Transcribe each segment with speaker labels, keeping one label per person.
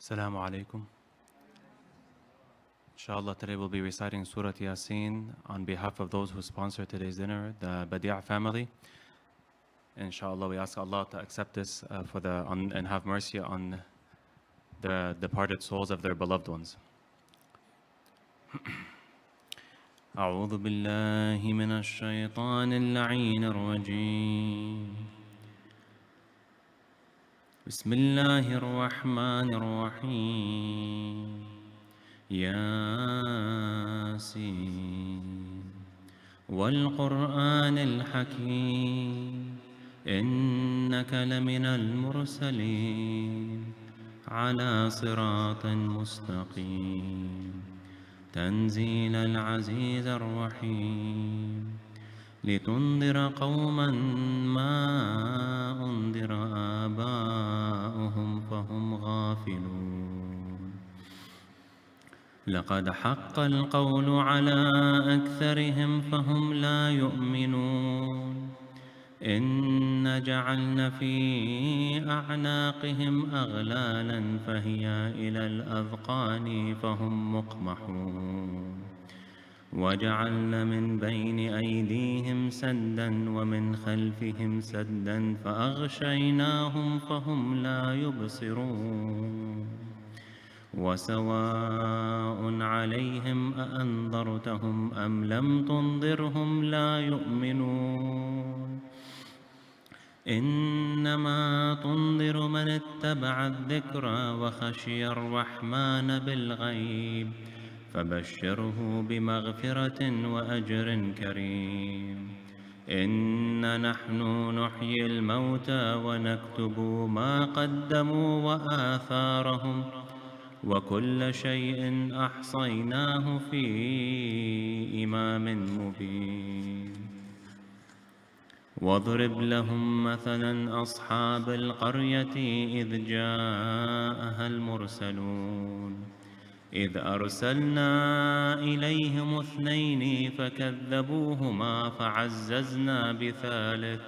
Speaker 1: Assalamu alaikum. Inshallah, today we'll be reciting Surah Yasin on behalf of those who sponsor today's dinner, the Badi'a family. Inshallah, we ask Allah to accept this and have mercy on the departed souls of their beloved ones. أعوذ بالله من الشيطان اللعين الرجيم. بسم الله الرحمن الرحيم. ياسين والقرآن الحكيم إنك لمن المرسلين على صراط مستقيم تنزيل العزيز الرحيم لتنذر قوما ما أنذر آباؤهم فهم غافلون لقد حق القول على أكثرهم فهم لا يؤمنون إن جعلنا في أعناقهم أغلالا فهي إلى الأذقان فهم مقمحون وجعلنا من بين أيديهم سدا ومن خلفهم سدا فأغشيناهم فهم لا يبصرون وسواء عليهم أأنذرتهم أم لم تنذرهم لا يؤمنون إنما تنذر من اتبع الذكر وخشي الرحمن بالغيب فبشره بمغفرة وأجر كريم إنا نحن نحيي الموتى ونكتب ما قدموا وآثارهم وكل شيء أحصيناه في إمام مبين واضرب لهم مثلا أصحاب القرية إذ جاءها المرسلون إذ أرسلنا إليهم 2 فكذبوهما فعززنا بثالث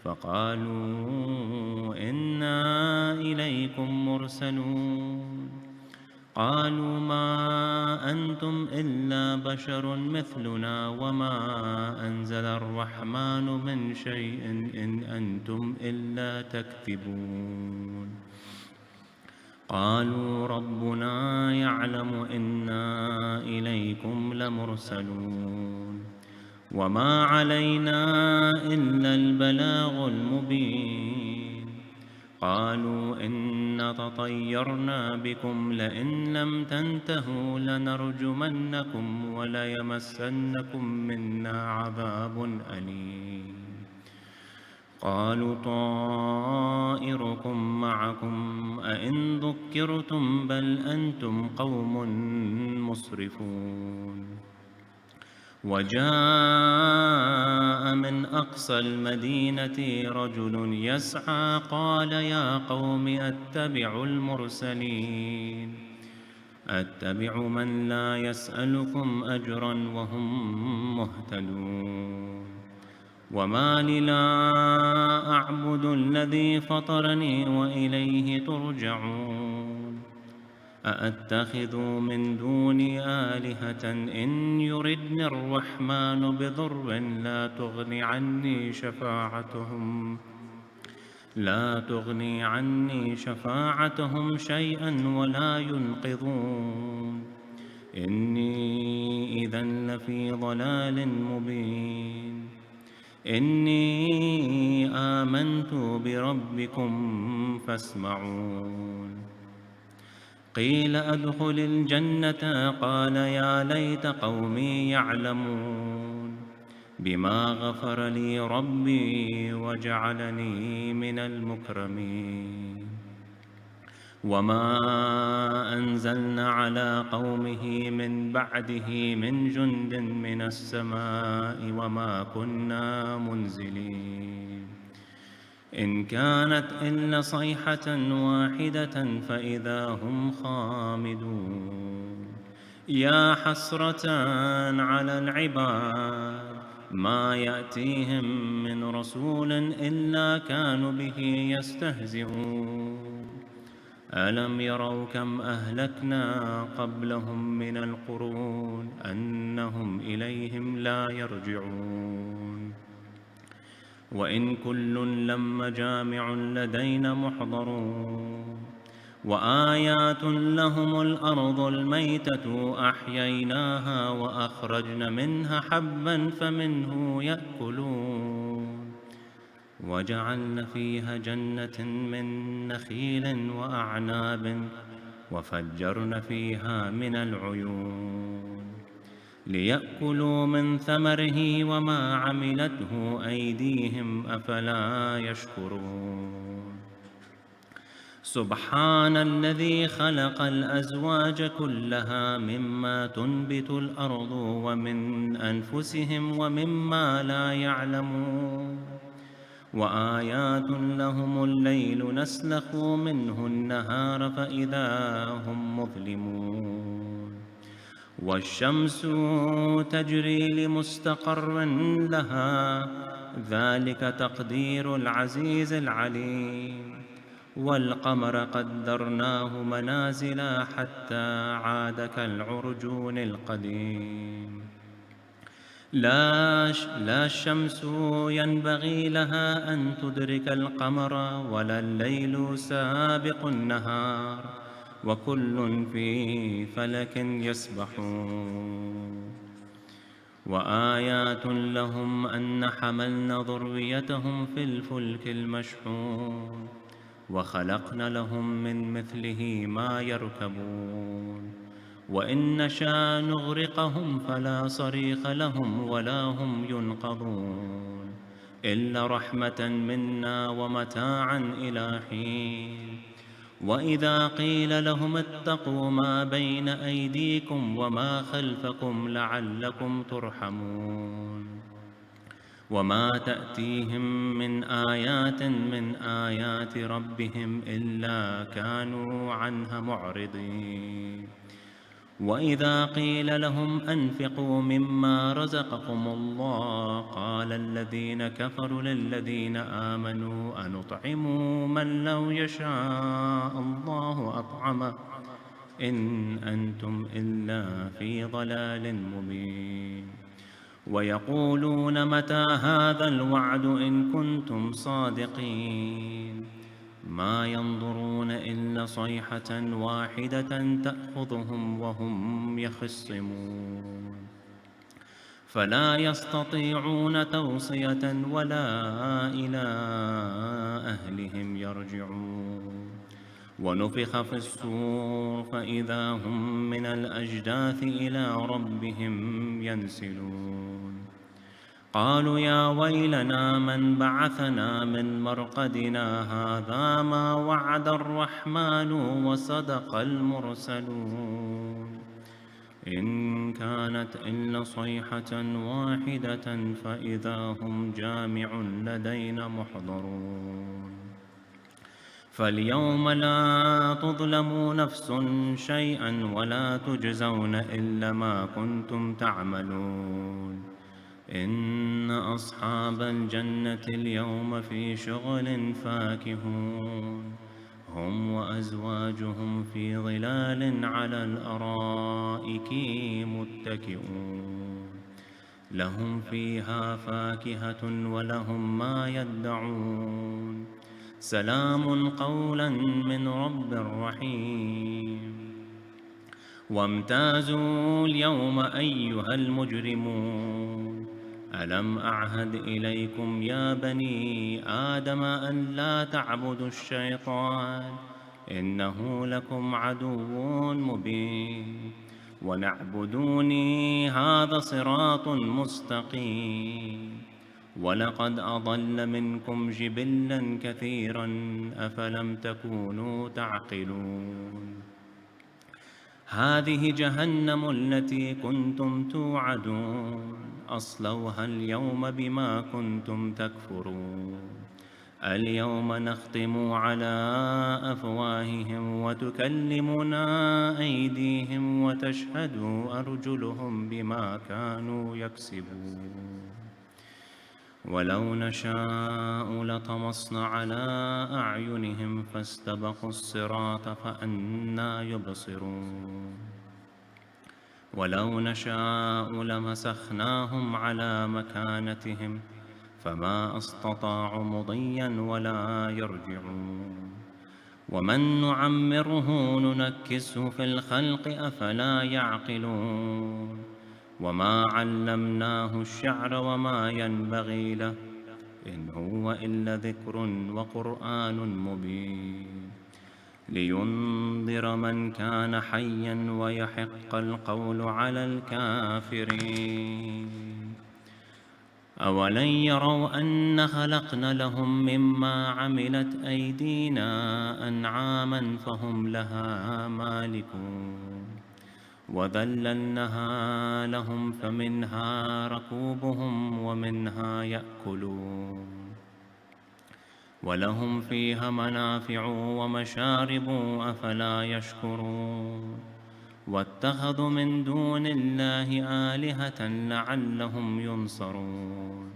Speaker 1: فقالوا إنا إليكم مرسلون قالوا ما أنتم إلا بشر مثلنا وما أنزل الرحمن من شيء إن أنتم إلا تكذبون قالوا ربنا يعلم إنا إليكم لمرسلون وما علينا إلا البلاغ المبين قالوا إنا تطيرنا بكم لئن لم تنتهوا لنرجمنكم وليمسنكم منا عذاب أليم قالوا طائركم معكم أئن ذكرتم بل أنتم قوم مسرفون وجاء من أقصى المدينة رجل يسعى قال يا قوم أتبع من لا يسألكم أجرا وهم مهتدون وما لي لا أعبد الذي فطرني وإليه ترجعون أأتخذ من دوني آلهة إن يردني الرحمن بضر لا تغني عني شفاعتهم شيئا ولا ينقذون إني إذا لفي ضلال مبين إني آمنت بربكم فاسمعون قيل أدخل الجنة قال يا ليت قومي يعلمون بما غفر لي ربي وجعلني من المكرمين وما أنزلنا على قومه من بعده من جند من السماء وما كنا منزلين إن كانت إلا صيحة واحدة فإذا هم خامدون يا حسرة على العباد ما يأتيهم من رسول إلا كانوا به يستهزئون ألم يروا كم أهلكنا قبلهم من القرون أنهم إليهم لا يرجعون وإن كل لما جامع لدينا محضرون وآيات لهم الأرض الميتة أحييناها وأخرجن منها حبا فمنه يأكلون وجعلن فيها جنة من نخيل وأعناب وفجرن فيها من العيون ليأكلوا من ثمره وما عملته أيديهم أفلا يشكرون سبحان الذي خلق الأزواج كلها مما تنبت الأرض ومن أنفسهم ومما لا يعلمون وآيات لهم الليل نسلخ منه النهار فإذا هم مظلمون والشمس تجري لمستقر لها ذلك تقدير العزيز العليم والقمر قدرناه منازل حتى عاد كالعرجون القديم لا الشمس ينبغي لها أن تدرك القمر ولا الليل سابق النهار وكل في فلك يسبحون وآيات لهم أن حملنا ذريتهم في الفلك المشحون وخلقن لهم من مثله ما يركبون وإن نشاء نغرقهم فلا صريخ لهم ولا هم ينقذون إلا رحمة منا ومتاعا إلى حين وإذا قيل لهم اتقوا ما بين أيديكم وما خلفكم لعلكم ترحمون وما تأتيهم من آيات من آيات ربهم إلا كانوا عنها معرضين وإذا قيل لهم أنفقوا مما رزقكم الله قال الذين كفروا للذين آمنوا أنطعم من لو يشاء الله أطعمه إن أنتم إلا في ضلال مبين ويقولون متى هذا الوعد إن كنتم صادقين ما ينظرون إلا صيحة واحدة تأخذهم وهم يخصمون فلا يستطيعون توصية ولا إلى أهلهم يرجعون ونفخ في الصور فإذا هم من الأجداث إلى ربهم ينسلون قالوا يا ويلنا من بعثنا من مرقدنا هذا ما وعد الرحمن وصدق المرسلون إن كانت إلا صيحة واحدة فإذا هم جامع لدينا محضرون فاليوم لا تظلم نفس شيئا ولا تجزون إلا ما كنتم تعملون إن أصحاب الجنة اليوم في شغل فاكهون هم وأزواجهم في ظلال على الأرائك متكئون لهم فيها فاكهة ولهم ما يدعون سلام قولا من رب رحيم وامتازوا اليوم أيها المجرمون ألم أعهد إليكم يا بني آدم أن لا تعبدوا الشيطان إنه لكم عدو مبين ونعبدوني هذا صراط مستقيم ولقد أضل منكم جبلا كثيرا أفلم تكونوا تعقلون هذه جهنم التي كنتم توعدون أصلوها اليوم بما كنتم تكفرون اليوم نختم على أفواههم وتكلمنا أيديهم وتشهد أرجلهم بما كانوا يكسبون ولو نشاء لطمسنا على أعينهم فاستبقوا الصراط فأنى يبصرون ولو نشاء لمسخناهم على مكانتهم فما استطاعوا مضيا ولا يرجعون ومن نعمره ننكسه في الخلق أفلا يعقلون وما علمناه الشعر وما ينبغي له إن هو إلا ذكر وقرآن مبين لينذر من كان حيا ويحق القول على الكافرين أولن يروا أن خلقنا لهم مما عملت أيدينا أنعاما فهم لها مالكون وذللناها لهم فمنها ركوبهم ومنها يأكلون ولهم فيها منافع ومشارب أفلا يشكرون واتخذوا من دون الله آلهة لعلهم ينصرون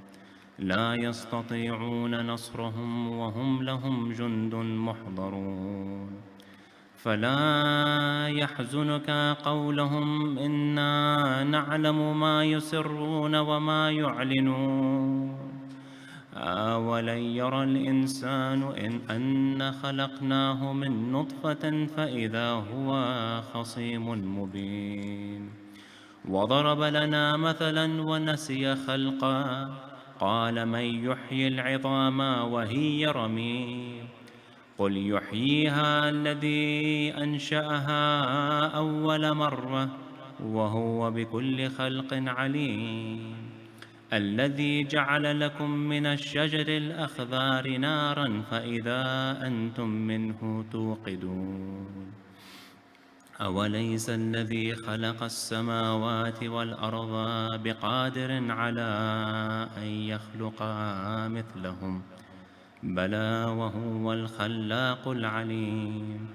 Speaker 1: لا يستطيعون نصرهم وهم لهم جند محضرون فلا يحزنك قولهم إنا نعلم ما يسرون وما يعلنون أولن يرى الإنسان أن خلقناه من نطفة فإذا هو خصيم مبين وضرب لنا مثلا ونسي خلقا قال من يحيي العظام وهي رميم قل يحييها الذي أنشأها أول مرة وهو بكل خلق عليم الذي جعل لكم من الشجر الأخضر نارا فإذا أنتم منه توقدون أوليس الذي خلق السماوات والأرض بقادر على أن يخلق مثلهم بلى وهو الخلاق العليم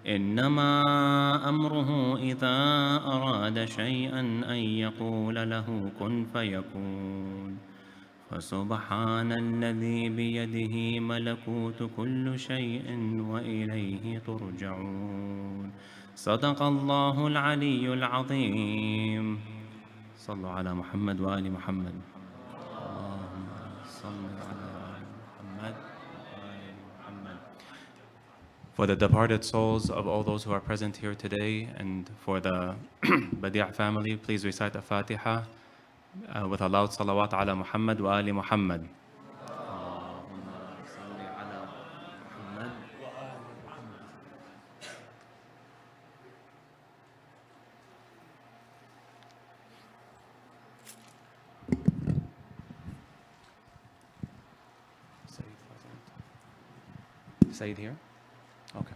Speaker 1: إنما أمره إذا أراد شيئا أن يقول له كن فيكون فسبحان الذي بيده ملكوت كل شيء وإليه ترجعون صدق الله العلي العظيم صلوا على محمد وآل محمد اللهم صل على محمد وآل محمد. For the departed souls of all those who are present here today and for the Badi' family, please recite the Fatiha with a loud salawat ala Muhammad wa ali Muhammad. Said here? Okay.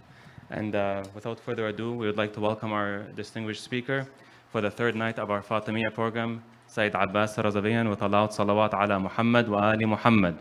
Speaker 1: And without further ado, we would like to welcome our distinguished speaker for the third night of our Fatemiyyah program, Sayyid Abbas Razavian, with a loud salawat ala Muhammad wa ali Muhammad.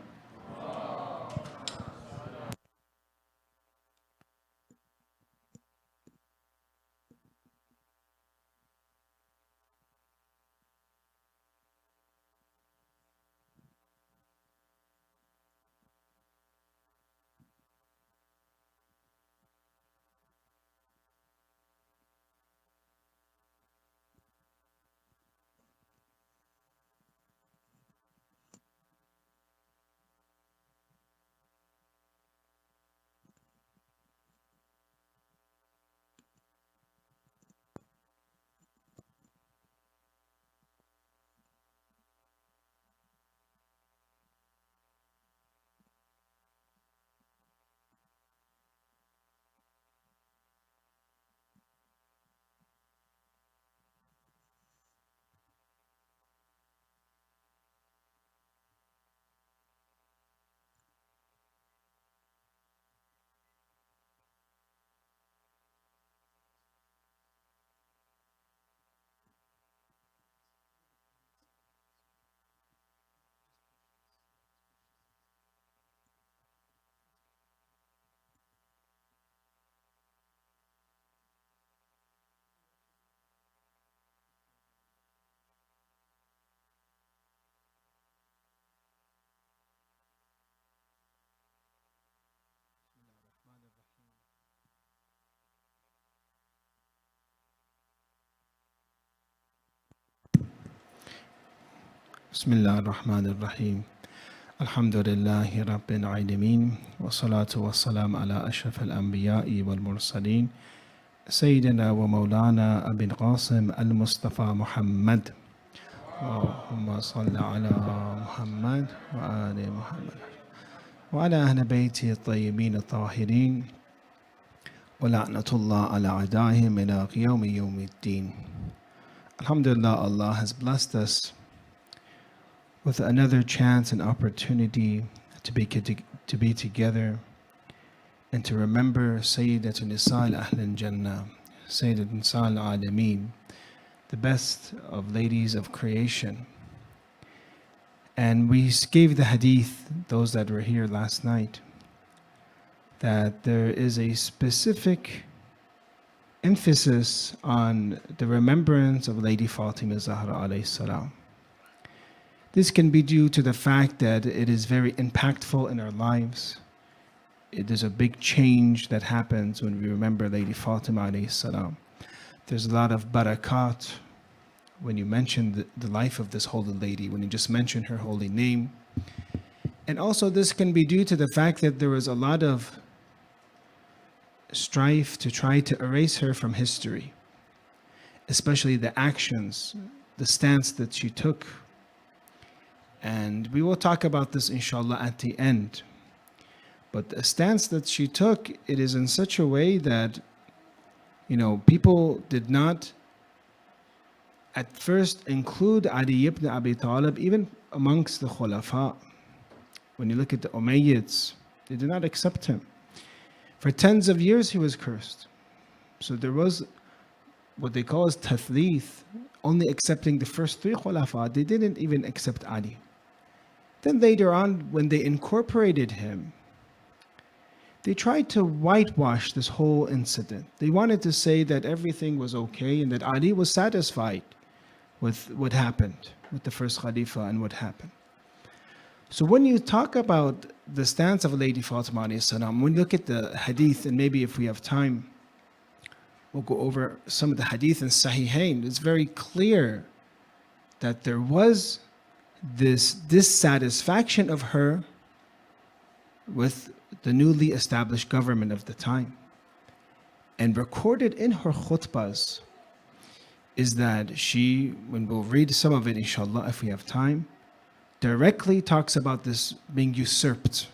Speaker 2: بسم الله الرحمن الرحيم الحمد لله رب العالمين والصلاة والسلام على أشرف الأنبياء والمرسلين سيدنا ومولانا أبي القاسم المصطفى محمد اللهم صل على محمد وآل محمد وعلى أهل بيته الطيبين الطاهرين ولعنة الله على أعدائهم إلى يوم الدين. Alhamdulillah, Allah has blessed us with another chance and opportunity to be together and to remember Sayyidat Nisa al-Ahl Jannah, Sayyidat Nisa al-Alameen, the best of ladies of creation. And we gave the hadith, those that were here last night, that there is a specific emphasis on the remembrance of Lady Fatemiyyah Zahra alayhi salam. This can be due to the fact that it is very impactful in our lives. It is a big change that happens when we remember Lady Fatima alayhi salam. There's a lot of barakat when you mention the life of this holy lady, when you just mention her holy name. And also this can be due to the fact that there was a lot of strife to try to erase her from history, especially the actions, the stance that she took. And we will talk about this inshallah at the end. But the stance that she took, it is in such a way that, people did not at first include Ali ibn Abi Talib even amongst the Khulafa. When you look at the Umayyads, they did not accept him. For tens of years he was cursed. So there was what they call as tathlith, only accepting the first three Khulafa. They didn't even accept Ali. Then later on, when they incorporated him, they tried to whitewash this whole incident. They wanted to say that everything was okay and that Ali was satisfied with what happened with the first Khalifa and what happened. So when you talk about the stance of Lady Fatima alayhi salam, when you look at the hadith, and maybe if we have time, we'll go over some of the hadith in Sahihain. It's very clear that there was this dissatisfaction of her with the newly established government of the time. And recorded in her khutbahs is that she, when we'll read some of it inshallah if we have time, directly talks about this being usurped.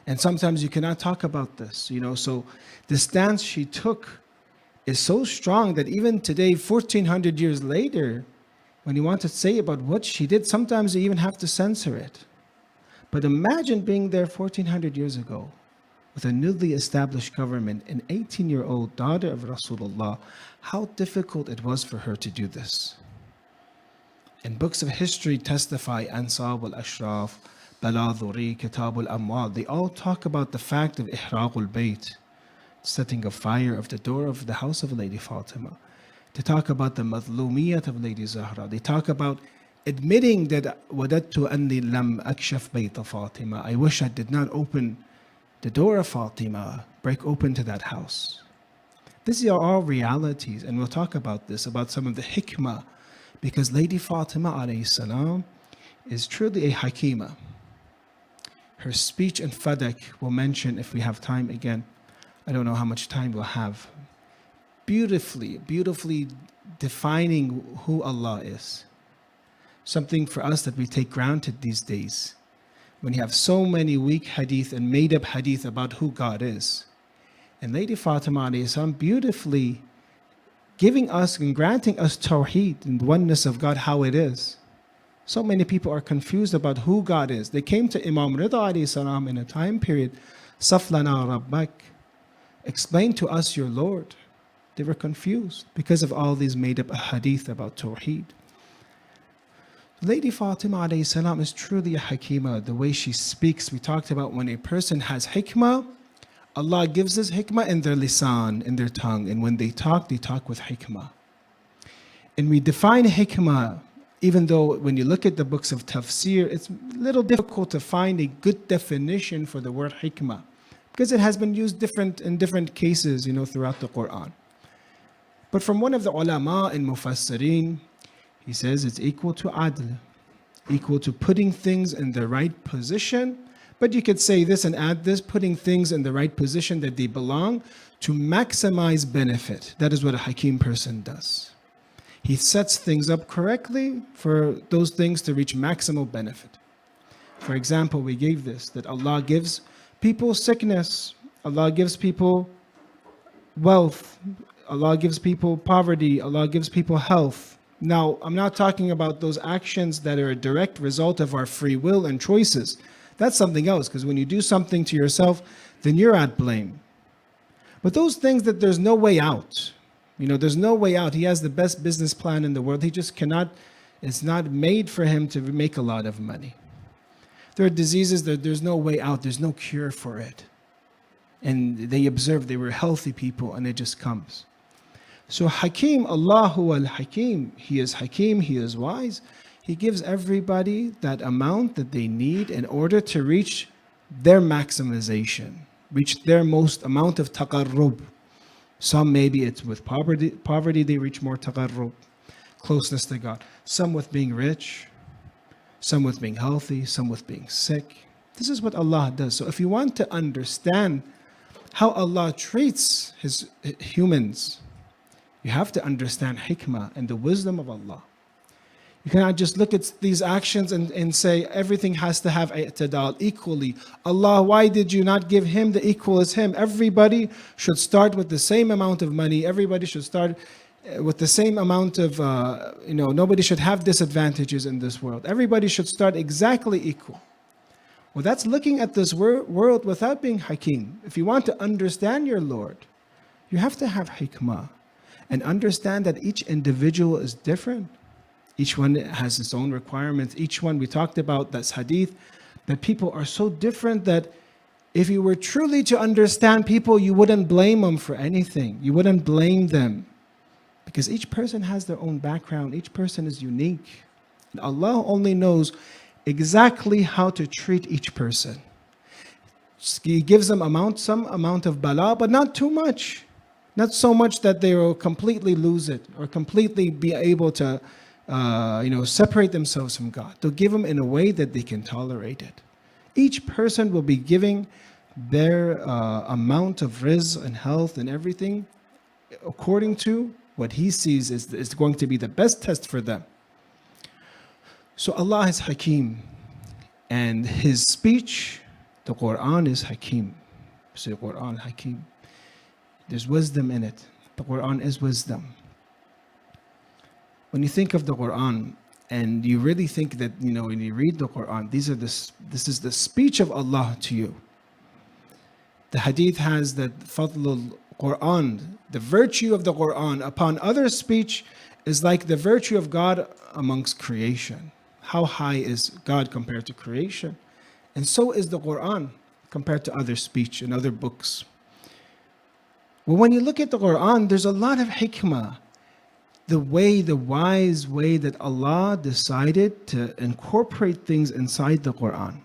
Speaker 2: And sometimes you cannot talk about this, so the stance she took is so strong that even today, 1400 years later, when you want to say about what she did, sometimes you even have to censor it. But imagine being there 1400 years ago with a newly established government, an 18-year-old daughter of Rasulullah, how difficult it was for her to do this. And books of history testify, Ansab al-Ashraf, Baladhuri, Kitab al-Amwal, they all talk about the fact of Ihraq al-Bayt, setting a fire of the door of the house of Lady Fatima. They talk about the madhlumiyat of Lady Zahra. They talk about admitting that wadattu anni lam akshaf bayta Fatima. I wish I did not open the door of Fatima, break open to that house. These are all realities, and we'll talk about this, about some of the hikmah, because Lady Fatima alayhi salam is truly a Hakima. Her speech in Fadak we'll mention if we have time again. I don't know how much time we'll have. Beautifully defining who Allah is. Something for us that we take granted these days. When you have so many weak hadith and made up hadith about who God is. And Lady Fatima alayhi salam beautifully giving us and granting us tawheed and the oneness of God, how it is. So many people are confused about who God is. They came to Imam Rida alayhi salam in a time period, Saflana Rabbak, explain to us your Lord. They were confused because of all these made up hadith about tawheed. Lady Fatima alayhi salam is truly a Hakima. The way she speaks, we talked about when a person has hikmah, Allah gives us hikmah in their lisan, in their tongue. And when they talk with hikmah. And we define hikmah, even though when you look at the books of tafsir, it's a little difficult to find a good definition for the word hikmah, because it has been used in different cases, throughout the Quran. But from one of the ulama in Mufassirin, he says it's equal to adl. equal to putting things in the right position. But you could say this and add this, putting things in the right position that they belong to maximize benefit. That is what a Hakim person does. He sets things up correctly for those things to reach maximal benefit. For example, we gave this, that Allah gives people sickness, Allah gives people wealth, Allah gives people poverty, Allah gives people health. Now, I'm not talking about those actions that are a direct result of our free will and choices. That's something else, because when you do something to yourself, then you're at blame. But those things that there's no way out, there's no way out. He has the best business plan in the world. He just cannot, it's not made for him to make a lot of money. There are diseases that there's no way out, there's no cure for it. And they observed they were healthy people and it just comes. So Hakim, Allahu al-Hakim, He is Hakim, He is wise. He gives everybody that amount that they need in order to reach their maximization, reach their most amount of taqarrub. Some maybe it's with poverty they reach more taqarrub, closeness to God. Some with being rich, some with being healthy, some with being sick. This is what Allah does. So if you want to understand how Allah treats His humans, you have to understand hikmah and the wisdom of Allah. You cannot just look at these actions and say everything has to have i'tidal equally. Allah, why did you not give him the equal as him? Everybody should start with the same amount of money. Everybody should start with the same amount of, nobody should have disadvantages in this world. Everybody should start exactly equal. Well, that's looking at this world without being hakim. If you want to understand your Lord, you have to have hikmah and understand that each individual is different. Each one has its own requirements. Each one, we talked about that's hadith, that people are so different that if you were truly to understand people, you wouldn't blame them for anything. You wouldn't blame them because each person has their own background. Each person is unique. And Allah only knows exactly how to treat each person. He gives them some amount of bala, but not too much. Not so much that they will completely lose it or completely be able to separate themselves from God. To give them in a way that they can tolerate it. Each person will be giving their amount of rizq and health and everything according to what he sees is going to be the best test for them. So Allah is Hakim, and His speech, the Quran, is Hakim. So Quran, Hakim. There's wisdom in it. The Quran is wisdom. When you think of the Quran and you really think that, when you read the Quran, this is the speech of Allah to you. The hadith has that fadlul Quran, the virtue of the Quran upon other speech is like the virtue of God amongst creation. How high is God compared to creation? And so is the Quran compared to other speech and other books. Well, when you look at the Quran, there's a lot of hikmah. The wise way that Allah decided to incorporate things inside the Quran.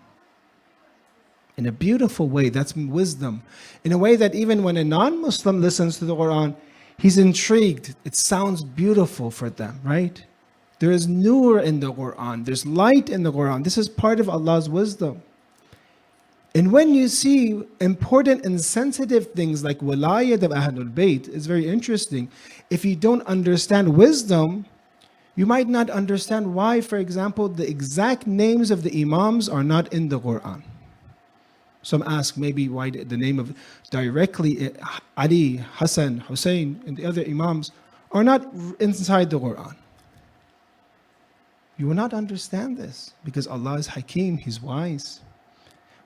Speaker 2: In a beautiful way, that's wisdom. In a way that even when a non-Muslim listens to the Quran, he's intrigued. It sounds beautiful for them, right? There is nur in the Quran. There's light in the Quran. This is part of Allah's wisdom. And when you see important and sensitive things like wilayat of Ahlul Bayt, it's very interesting. If you don't understand wisdom, you might not understand why, for example, the exact names of the Imams are not in the Quran. Some ask maybe why the name of directly Ali, Hassan, Hussein, and the other Imams are not inside the Quran. You will not understand this because Allah is Hakim, He's wise.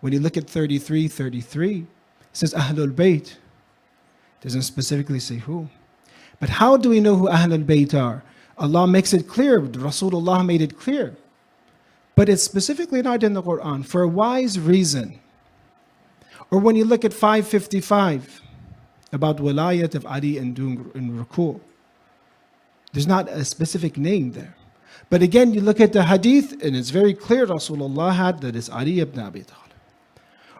Speaker 2: When you look at 33, it says Ahlul Bayt. Doesn't specifically say who. But how do we know who Ahlul Bayt are? Allah makes it clear, Rasulullah made it clear. But it's specifically not in the Quran for a wise reason. Or when you look at 555 about wilayat of Ali and doing in ruku', there's not a specific name there. But again, you look at the hadith and it's very clear Rasulullah had that it's Ali ibn Abi Talib.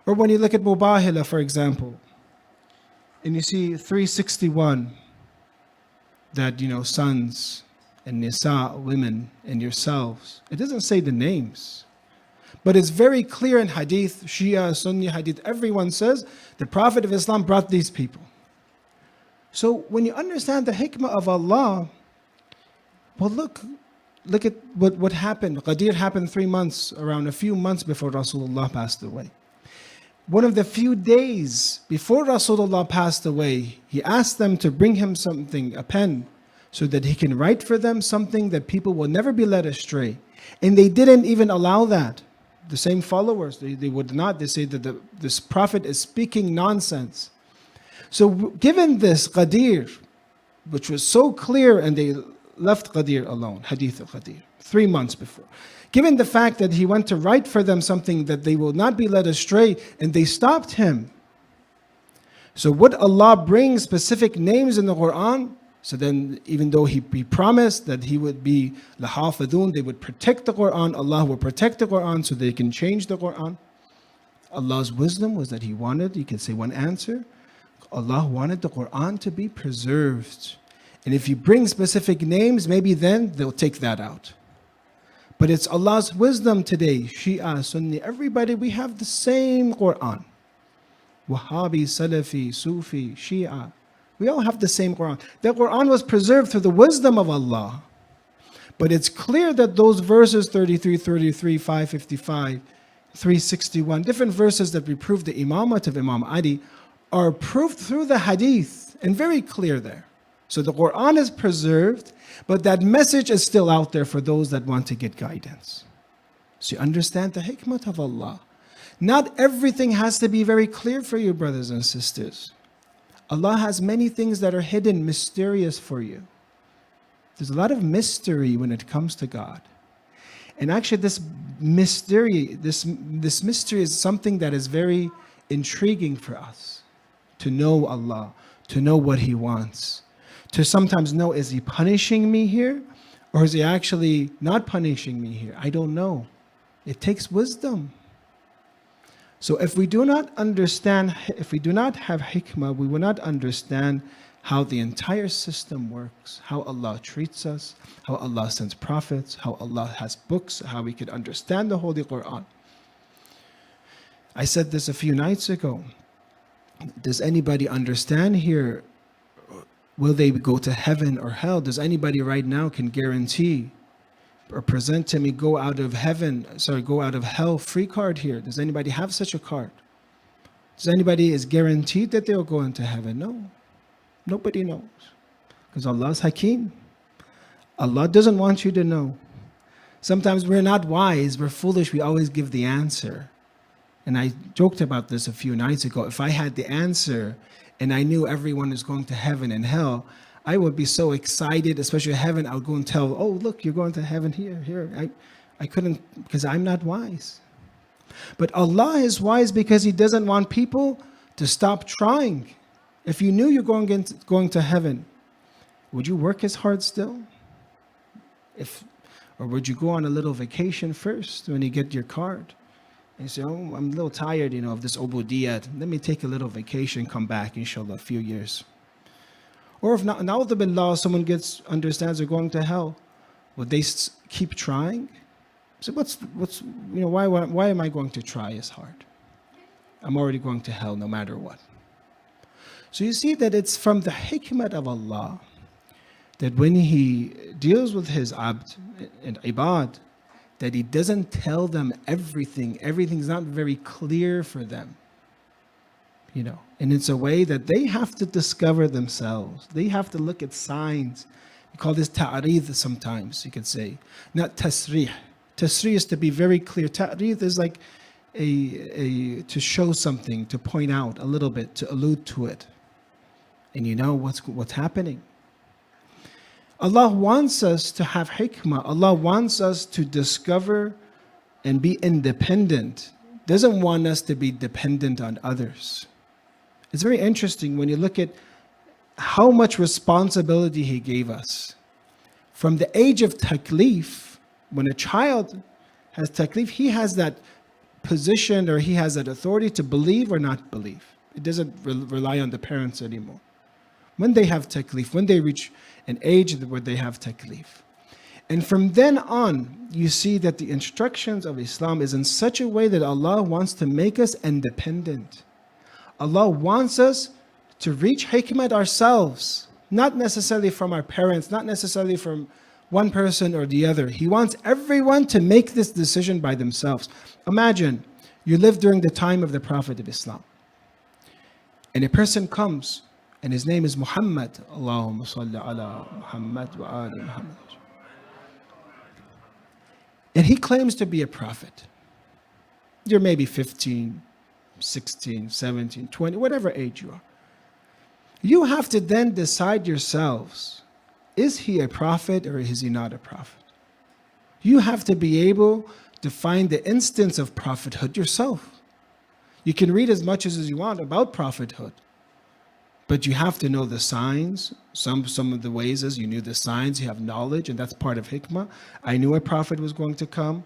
Speaker 2: Or when you look at Mubahila, for example, and you see 361, that, sons, and Nisa, women, and yourselves. It doesn't say the names. But it's very clear in hadith, Shia, Sunni hadith, everyone says the Prophet of Islam brought these people. So when you understand the hikmah of Allah, well look at what happened. Ghadir happened 3 months, around a few months before Rasulullah passed away. One of the few days before Rasulullah passed away, he asked them to bring him something, a pen, so that he can write for them something that people will never be led astray. And they didn't even allow that. The same followers, they would not. They say that this Prophet is speaking nonsense. So given this Ghadir, which was so clear, and they left Ghadir alone, Hadith al-Ghadir, 3 months before. Given the fact that he went to write for them something that they will not be led astray, and they stopped him. So would Allah bring specific names in the Quran? So then, even though he promised that he would be lahafidun, they would protect the Quran, Allah will protect the Quran so they can change the Quran. Allah's wisdom was that He wanted, you could say one answer, Allah wanted the Quran to be preserved. And if you bring specific names, maybe then they'll take that out. But it's Allah's wisdom today, Shia, Sunni, everybody, we have the same Quran. Wahhabi, Salafi, Sufi, Shia. We all have the same Quran. The Quran was preserved through the wisdom of Allah. But it's clear that those verses, 33, 555, 361, different verses that we prove the imamat of Imam Ali, are proved through the hadith, and very clear there. So the Quran is preserved, but that message is still out there for those that want to get guidance. So you understand the hikmah of Allah. Not everything has to be very clear for you, brothers and sisters. Allah has many things that are hidden, mysterious for you. There's a lot of mystery when it comes to God. And actually this mystery is something that is very intriguing for us. To know Allah, to know what He wants. To sometimes know, is He punishing me here? Or is He actually not punishing me here? I don't know. It takes wisdom. So if we do not understand, if we do not have hikmah, we will not understand how the entire system works, how Allah treats us, how Allah sends prophets, how Allah has books, how we could understand the Holy Quran. I said this a few nights ago. Does anybody understand here, will they go to heaven or hell? Does anybody right now can guarantee or present to me go out of hell free card here? Does anybody have such a card? Does anybody is guaranteed that they'll go into heaven? No. Nobody knows. Because Allah is Hakim. Allah doesn't want you to know. Sometimes we're not wise, we're foolish, we always give the answer. And I joked about this a few nights ago. If I had the answer and I knew everyone is going to heaven and hell, I would be so excited, especially heaven. I'll go and tell, oh, look, you're going to heaven here. I couldn't, because I'm not wise. But Allah is wise because He doesn't want people to stop trying. If you knew you're going to heaven, would you work as hard still? Or would you go on a little vacation first when you get your card? And you say, oh, I'm a little tired, of this ubudiyat. Let me take a little vacation, come back, inshallah, a few years. Or if not, na'udhu billah, someone understands they're going to hell, would they keep trying? So why am I going to try as hard? I'm already going to hell no matter what. So you see that it's from the hikmah of Allah that when He deals with His abd and ibad, that He doesn't tell them everything. Everything's not very clear for them. And it's a way that they have to discover themselves. They have to look at signs. We call this ta'reed sometimes, you could say. Not tasrih. Tasrih is to be very clear. Ta'reed is like to show something, to point out a little bit, to allude to it. And you know what's happening. Allah wants us to have hikmah. Allah wants us to discover and be independent. Doesn't want us to be dependent on others. It's very interesting when you look at how much responsibility He gave us. From the age of taklif, when a child has taklif, he has that position or he has that authority to believe or not believe. It doesn't rely on the parents anymore. When they have taklif, when they reach an age where they have taklif, And from then on, you see that the instructions of Islam is in such a way that Allah wants to make us independent. Allah wants us to reach hikmah ourselves, not necessarily from our parents, not necessarily from one person or the other. He wants everyone to make this decision by themselves. Imagine you live during the time of the Prophet of Islam, and a person comes and his name is Muhammad. Allahumma salli ala Muhammad wa ali Muhammad. And he claims to be a prophet. You're maybe 15, 16, 17, 20, whatever age you are. You have to then decide yourselves, is he a prophet or is he not a prophet? You have to be able to find the instance of prophethood yourself. You can read as much as you want about prophethood, but you have to know the signs. Some of the ways is you knew the signs, you have knowledge, and that's part of hikmah. I knew a prophet was going to come.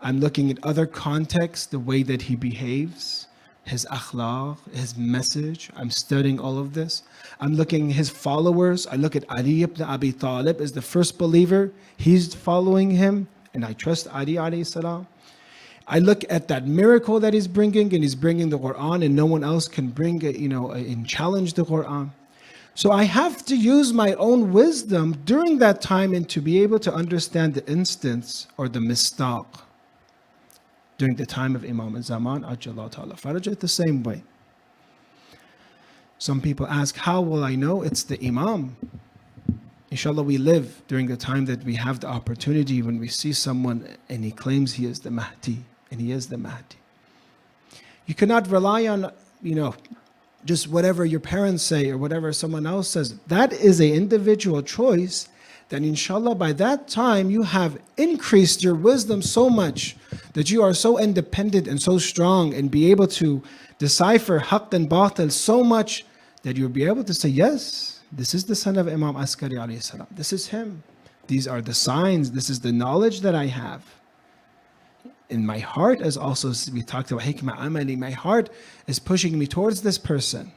Speaker 2: I'm looking at other contexts, the way that he behaves, his akhlaq, his message. I'm studying all of this. I'm looking at his followers. I look at Ali ibn Abi Talib as the first believer. He's following him, and I trust Ali alayhi salam. I look at that miracle that he's bringing, and he's bringing the Quran, and no one else can bring it, and challenge the Quran. So I have to use my own wisdom during that time and to be able to understand the instance or the mistaq during the time of Imam Zaman Ajjallahu Ta'ala Faraj the same way. Some people ask, how will I know it's the Imam? Inshallah, we live during the time that we have the opportunity when we see someone and he claims he is the Mahdi, and he is the Mahdi. You cannot rely on, just whatever your parents say or whatever someone else says. That is an individual choice. Then inshallah by that time you have increased your wisdom so much that you are so independent and so strong and be able to decipher haqq and batil so much that you'll be able to say, yes, this is the son of Imam Askari alayhi salam. This is him. These are the signs. This is the knowledge that I have. In my heart, as also we talked about hikmah amali, my heart is pushing me towards this person.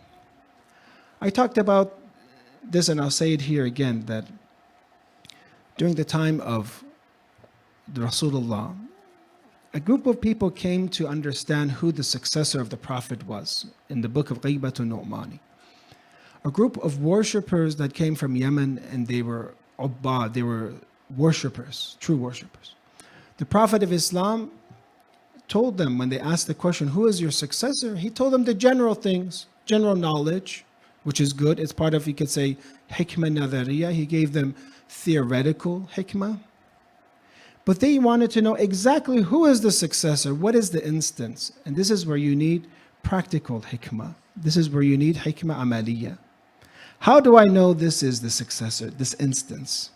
Speaker 2: I talked about this, and I'll say it here again, that during the time of the Rasulullah, a group of people came to understand who the successor of the Prophet was in the book of Ghaybatun Nu'mani. A group of worshippers that came from Yemen, and they were ubbad, they were worshippers, true worshippers. The Prophet of Islam told them, when they asked the question, who is your successor? He told them the general things, general knowledge, which is good. It's part of, you could say, hikmah nadhariyah. He gave them theoretical hikmah. But they wanted to know exactly who is the successor, what is the instance. And this is where you need practical hikmah. This is where you need hikmah amaliyah. How do I know this is the successor, this instance?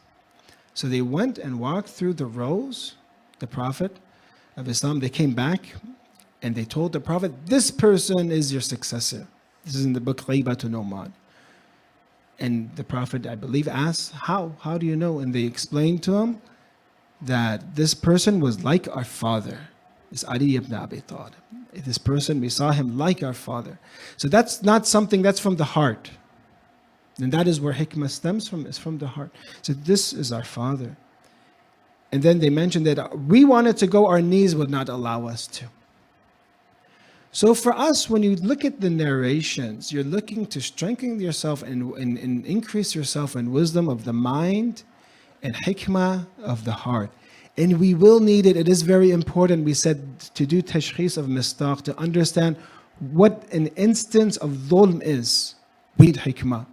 Speaker 2: So they went and walked through the rows, the Prophet of Islam. They came back and they told the Prophet, this person is your successor. This is in the book Ghaybatun Nu'man. And the Prophet, I believe, asked, how? How do you know? And they explained to him that this person was like our father. This Ali ibn Abi Talib. This person, we saw him like our father. So that's not something that's from the heart. And that is where hikmah stems from, is from the heart. So this is our father. And then they mentioned that we wanted to go, our knees would not allow us to. So for us, when you look at the narrations, you're looking to strengthen yourself and increase yourself in wisdom of the mind and hikmah of the heart. And we will need it. It is very important, we said, to do tashkhis of mistaq, to understand what an instance of dhulm is. We need hikmah.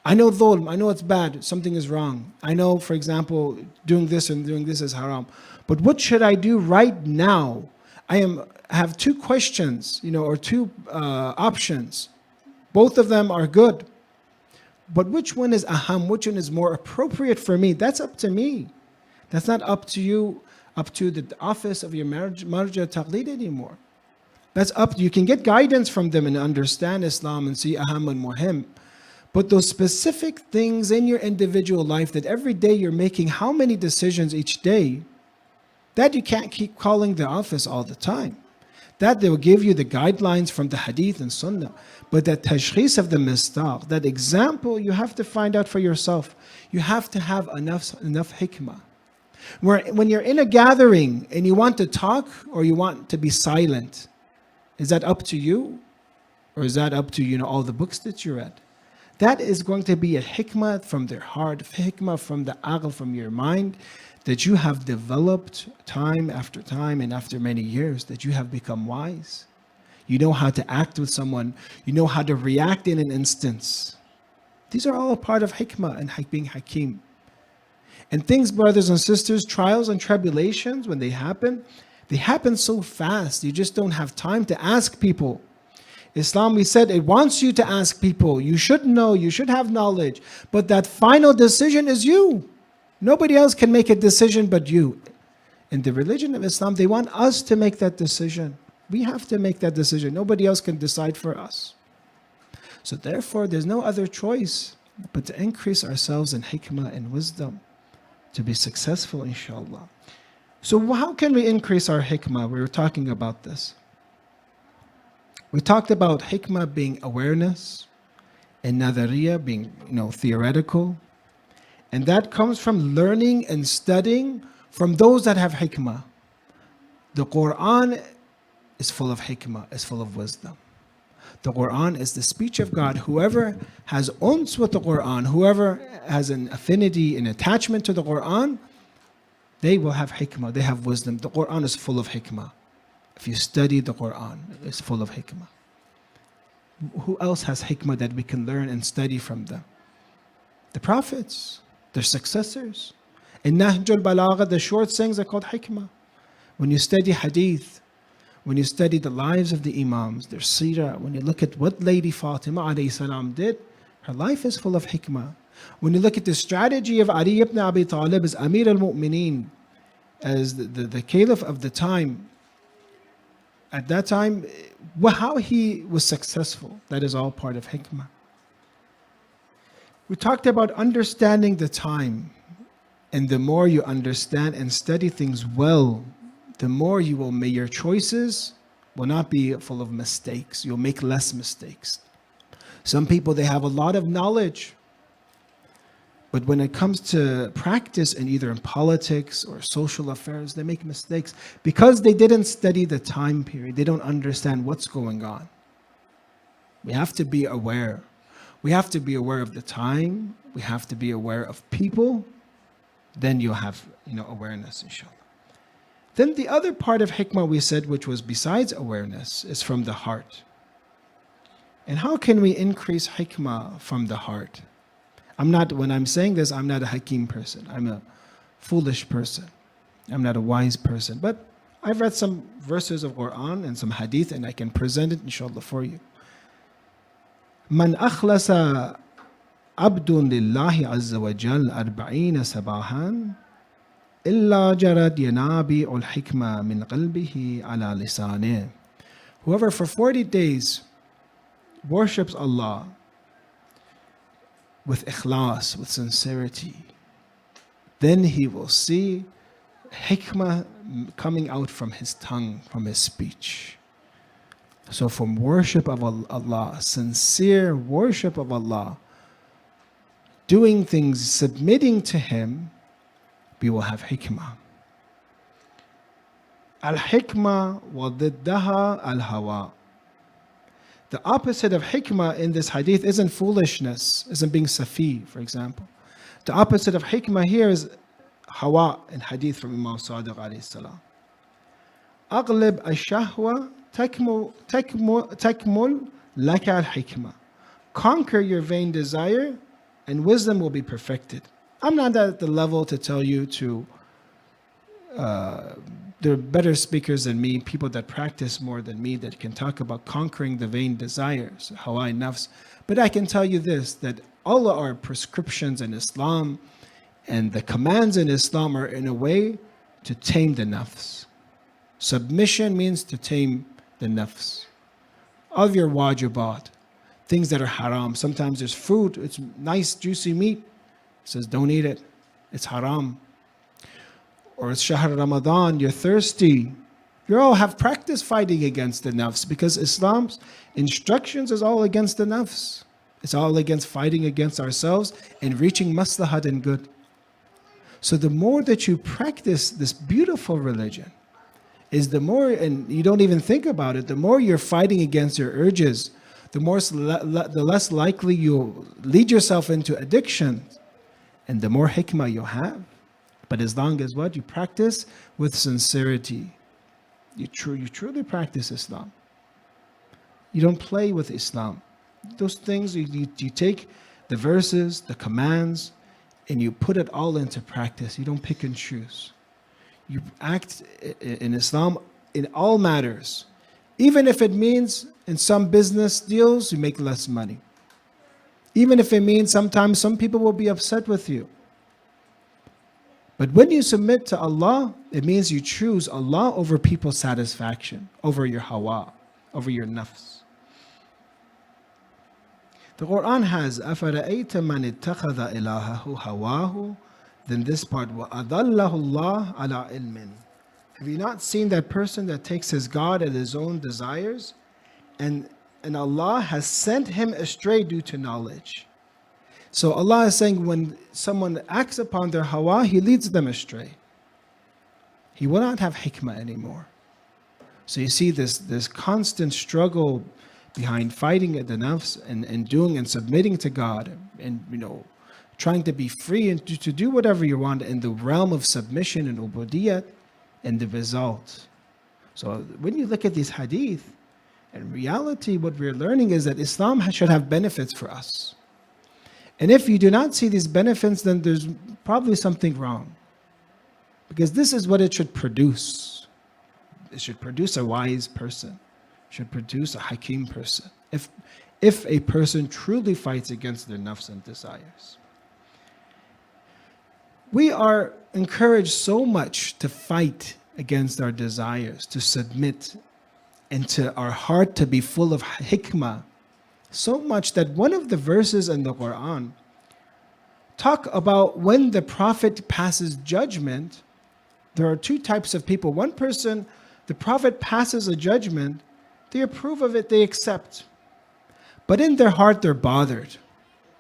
Speaker 2: I know dhulm, I know it's bad, something is wrong. I know, for example, doing this and doing this is haram. But what should I do right now? I have two questions, or two options. Both of them are good. But which one is aham? Which one is more appropriate for me? That's up to me. That's not up to you, up to the office of your marja taqleed anymore. That's up to you. Can get guidance from them and understand Islam and see aham and muhim. But those specific things in your individual life that every day you're making how many decisions each day, that you can't keep calling the office all the time. That they will give you the guidelines from the hadith and sunnah. But that tashkhis of the mistaq, that example, you have to find out for yourself. You have to have enough hikmah. When you're in a gathering and you want to talk or you want to be silent, is that up to you? Or is that up to, all the books that you read? That is going to be a hikmah from their heart, hikmah from the aql, from your mind, that you have developed time after time and after many years, that you have become wise. You know how to act with someone. You know how to react in an instance. These are all a part of hikmah and being hakim. And things, brothers and sisters, trials and tribulations, when they happen so fast. You just don't have time to ask people. Islam, we said, it wants you to ask people. You should know, you should have knowledge. But that final decision is you. Nobody else can make a decision but you. In the religion of Islam, they want us to make that decision. We have to make that decision. Nobody else can decide for us. So therefore, there's no other choice but to increase ourselves in hikmah and wisdom to be successful, inshallah. So how can we increase our hikmah? We were talking about this. We talked about hikmah being awareness and nadariya being, theoretical. And that comes from learning and studying from those that have hikmah. The Quran is full of hikmah, is full of wisdom. The Quran is the speech of God. Whoever has uns with the Quran, whoever has an affinity, an attachment to the Quran, they will have hikmah, they have wisdom. The Quran is full of hikmah. If you study the Quran, it's full of hikmah. Who else has hikmah that we can learn and study from them? The prophets, their successors. In Nahjul Balagha, the short sayings are called hikmah. When you study hadith, when you study the lives of the Imams, their seerah, when you look at what Lady Fatemiyyah alayhi salam did, her life is full of hikmah. When you look at the strategy of Ali ibn Abi Talib as Amir al-Mu'mineen, as the caliph of the time, at that time, how he was successful, that is all part of hikmah. We talked about understanding the time. And the more you understand and study things well, the more your choices will not be full of mistakes. You'll make less mistakes. Some people, they have a lot of knowledge. But when it comes to practice, and either in politics or social affairs, they make mistakes because they didn't study the time period. They don't understand what's going on. We have to be aware. We have to be aware of the time. We have to be aware of people. Then you'll have awareness, inshallah. Then the other part of hikmah we said, which was besides awareness, is from the heart. And how can we increase hikmah from the heart? When I'm saying this, I'm not a hakim person. I'm a foolish person. I'm not a wise person. But I've read some verses of Quran and some hadith, and I can present it, inshallah, for you. Man akhlasa abdun lillahi azza wa jal arba'ina sabahan illa jarad yanabi ul hikmah min qalbihi ala lisaneh. Whoever for 40 days worships Allah with ikhlas, with sincerity, then he will see hikmah coming out from his tongue, from his speech. So from worship of Allah, sincere worship of Allah, doing things, submitting to Him, we will have hikmah. Al-hikmah wa diddaha al-hawa. The opposite of hikmah in this hadith isn't foolishness, isn't being safi, for example. The opposite of hikmah here is hawa in hadith from Imam Sadiq alayhi salam. Aqlib ash-shahwa takmul laka al-hikmah. Conquer your vain desire and wisdom will be perfected. I'm not at the level to tell you to there are better speakers than me, people that practice more than me, that can talk about conquering the vain desires, hawa nafs. But I can tell you this, that all our prescriptions in Islam and the commands in Islam are in a way to tame the nafs. Submission means to tame the nafs. All of your wajibat, things that are haram. Sometimes there's fruit, it's nice juicy meat. It says don't eat it, it's haram. Or it's Shahr Ramadan, you're thirsty. You all have practice fighting against the nafs, because Islam's instructions is all against the nafs. It's all against fighting against ourselves and reaching maslahat and good. So the more that you practice this beautiful religion, is the more, and you don't even think about it, the more you're fighting against your urges, the less likely you'll lead yourself into addiction, and the more hikmah you'll have. But as long as what? You practice with sincerity. You truly practice Islam. You don't play with Islam. Those things, you take the verses, the commands, and you put it all into practice. You don't pick and choose. You act in Islam in all matters. Even if it means in some business deals, you make less money. Even if it means sometimes some people will be upset with you. But when you submit to Allah, it means you choose Allah over people's satisfaction, over your hawa, over your nafs. The Quran has أَفَرَأَيْتَ مَنِ اتَّخَذَ إِلَهَهُ هَوَاهُ. Then this part, وَأَضَلَّهُ اللَّهُ عَلَىٰ عِلْمٍ. Have you not seen that person that takes his God and his own desires, and Allah has sent him astray due to knowledge? So Allah is saying when someone acts upon their hawa, He leads them astray. He will not have hikmah anymore. So you see this constant struggle behind fighting the nafs and doing and submitting to God, and trying to be free and to do whatever you want in the realm of submission and ubudiyyah, and the result. So when you look at these hadith, in reality what we're learning is that Islam should have benefits for us. And if you do not see these benefits, then there's probably something wrong. Because this is what it should produce. It should produce a wise person. It should produce a hakim person. If a person truly fights against their nafs and desires. We are encouraged so much to fight against our desires, to submit, and to our heart to be full of hikmah. So much that one of the verses in the Quran talk about when the Prophet passes judgment. There are two types of people. One person, the Prophet passes a judgment, they approve of it, they accept. But in their heart, they're bothered.